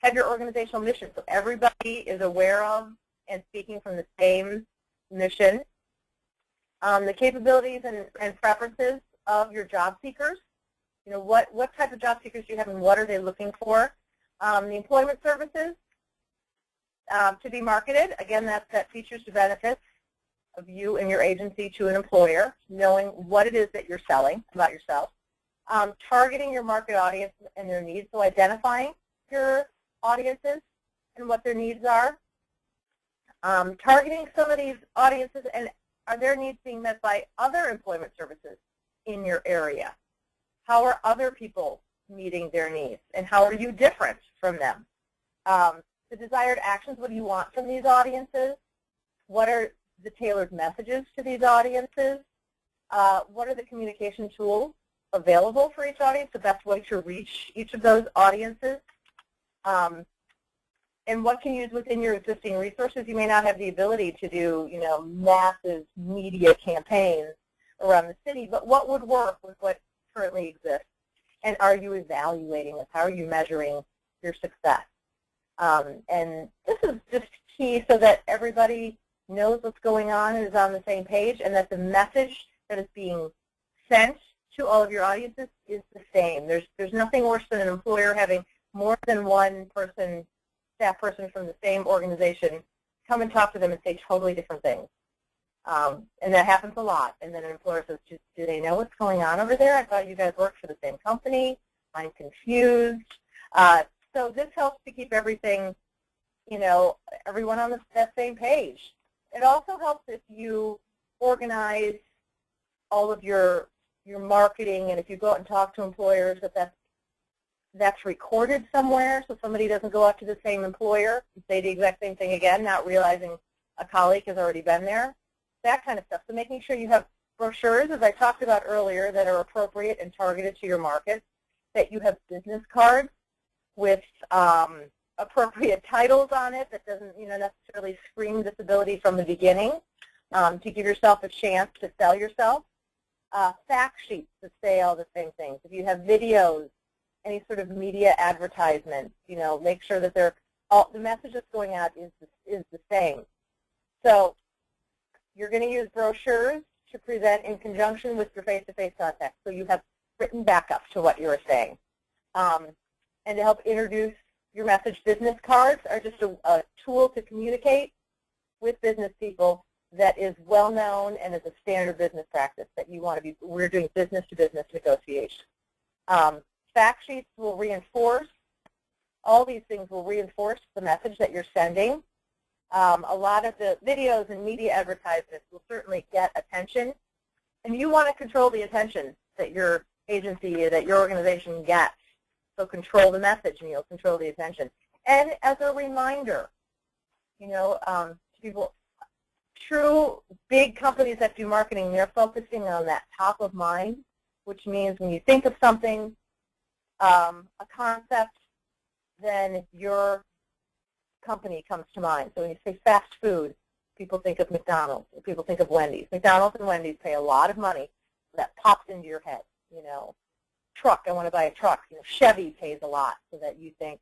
[SPEAKER 2] have your organizational mission, so everybody is aware of and speaking from the same mission. The capabilities and preferences of your job seekers. What type of job seekers do you have and what are they looking for? The employment services to be marketed. Again, that's that features to benefits of you and your agency to an employer, knowing what it is that you're selling about yourself. Targeting your market audience and their needs, so identifying your audiences and what their needs are. Targeting some of these audiences, and are their needs being met by other employment services in your area? How are other people meeting their needs, and how are you different from them? The desired actions, what do you want from these audiences? What are the tailored messages to these audiences? What are the communication tools available for each audience, the best way to reach each of those audiences? And what can you use within your existing resources? You may not have the ability to do, massive media campaigns around the city, but what would work with what currently exists? And are you evaluating this? How are you measuring your success? And this is just key so that everybody knows what's going on and is on the same page, and that the message that is being sent to all of your audiences is the same. There's nothing worse than an employer having more than one person, staff person from the same organization come and talk to them and say totally different things. And that happens a lot. And then an employer says, do they know what's going on over there? I thought you guys worked for the same company. I'm confused. So this helps to keep everything, everyone on that same page. It also helps if you organize all of your marketing, and if you go out and talk to employers, that's recorded somewhere so somebody doesn't go out to the same employer and say the exact same thing again, not realizing a colleague has already been there, that kind of stuff. So making sure you have brochures, as I talked about earlier, that are appropriate and targeted to your market, that you have business cards with appropriate titles on it that doesn't necessarily scream disability from the beginning, to give yourself a chance to sell yourself. Fact sheets to say all the same things. If you have videos, any sort of media advertisements, make sure that the message that's going out is the same. So you're going to use brochures to present in conjunction with your face-to-face contact, so you have written backup to what you were saying. And to help introduce your message, business cards are just a tool to communicate with business people that is well known and is a standard business practice that you want to be. We're doing business-to-business negotiation. Fact sheets will reinforce, all these things will reinforce the message that you're sending. A lot of the videos and media advertisements will certainly get attention, and you want to control the attention that your agency, that your organization gets. So control the message and you'll control the attention. And as a reminder, to people, true big companies that do marketing, they're focusing on that top of mind, which means when you think of something, a concept, then your company comes to mind. So when you say fast food, people think of McDonald's, or people think of Wendy's. McDonald's and Wendy's pay a lot of money, that pops into your head, truck, I want to buy a truck. You know, Chevy pays a lot, so that you think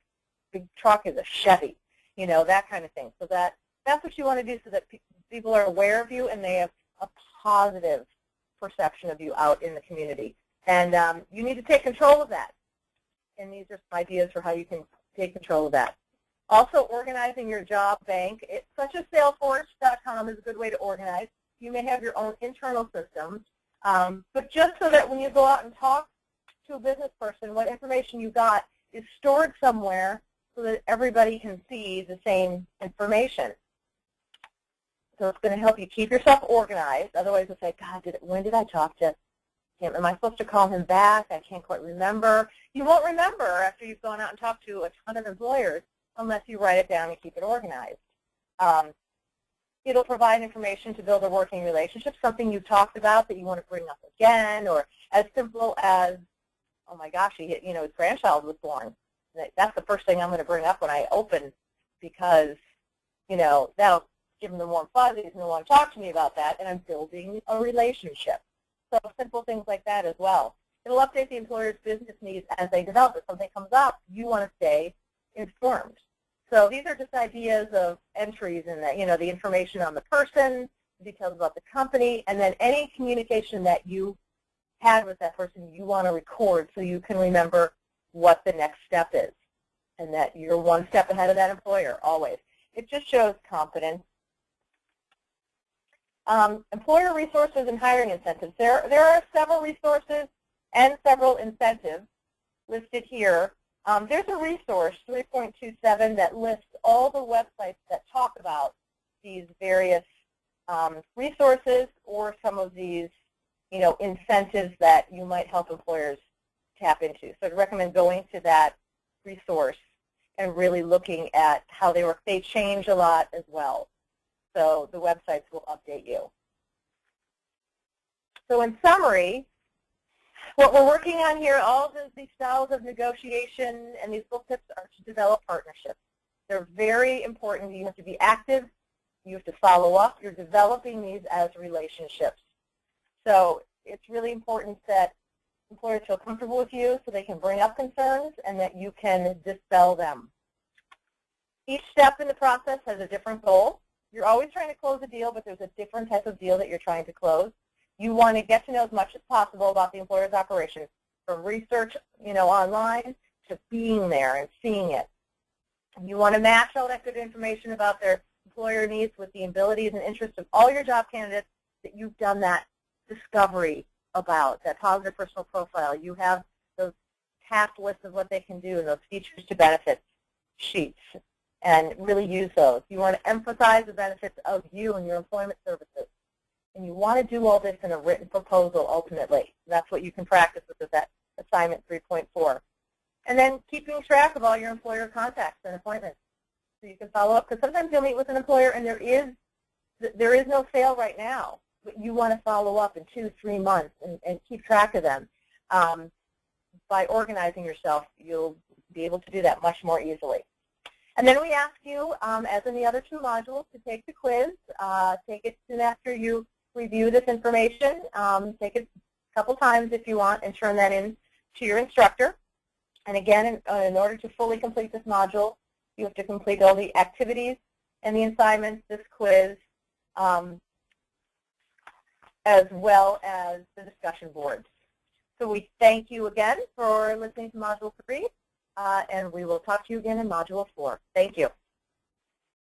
[SPEAKER 2] big truck is a Chevy, you know, that kind of thing. So that's what you want to do, so that people are aware of you and they have a positive perception of you out in the community. And you need to take control of that. And these are some ideas for how you can take control of that. Also, organizing your job bank. It's such as Salesforce.com is a good way to organize. You may have your own internal systems, but just so that when you go out and talk to a business person, what information you got is stored somewhere so that everybody can see the same information. So it's going to help you keep yourself organized. Otherwise, you'll say, God, when did I talk to him? Am I supposed to call him back? I can't quite remember. You won't remember after you've gone out and talked to a ton of employers unless you write it down and keep it organized. It'll provide information to build a working relationship, something you talked about that you want to bring up again, or as simple as, oh my gosh, his grandchild was born. That's the first thing I'm going to bring up when I open, because, that'll give them the warm fuzzies and they'll want to talk to me about that, and I'm building a relationship. So simple things like that as well. It'll update the employer's business needs as they develop. If something comes up, you want to stay informed. So these are just ideas of entries in that, the information on the person, the details about the company, and then any communication that you had with that person you want to record so you can remember what the next step is and that you're one step ahead of that employer always. It just shows confidence. Employer resources and hiring incentives. There are several resources and several incentives listed here. There's a resource, 3.27, that lists all the websites that talk about these various resources or some of these, incentives that you might help employers tap into. So I'd recommend going to that resource and really looking at how they work. They change a lot as well. So the websites will update you. So in summary, what we're working on here, all of these styles of negotiation and these little tips are to develop partnerships. They're very important. You have to be active. You have to follow up. You're developing these as relationships. So it's really important that employers feel comfortable with you so they can bring up concerns and that you can dispel them. Each step in the process has a different goal. You're always trying to close a deal, but there's a different type of deal that you're trying to close. You want to get to know as much as possible about the employer's operation, from research, online to being there and seeing it. You want to match all that good information about their employer needs with the abilities and interests of all your job candidates that you've done that discovery about, that positive personal profile. You have those task lists of what they can do and those features to benefits sheets, and really use those. You want to emphasize the benefits of you and your employment services. And you want to do all this in a written proposal ultimately. That's what you can practice with that assignment 3.4. And then keeping track of all your employer contacts and appointments so you can follow up. Because sometimes you'll meet with an employer and there is no sale right now, but you want to follow up in 2-3 months and keep track of them. By organizing yourself, you'll be able to do that much more easily. And then we ask you, as in the other 2 modules, to take the quiz. Take it soon after you review this information. Take it a couple times if you want and turn that in to your instructor. And again, in order to fully complete this module, you have to complete all the activities and the assignments, this quiz, as well as the discussion boards. So we thank you again for listening to Module 3. And we will talk to you again in Module 4. Thank you.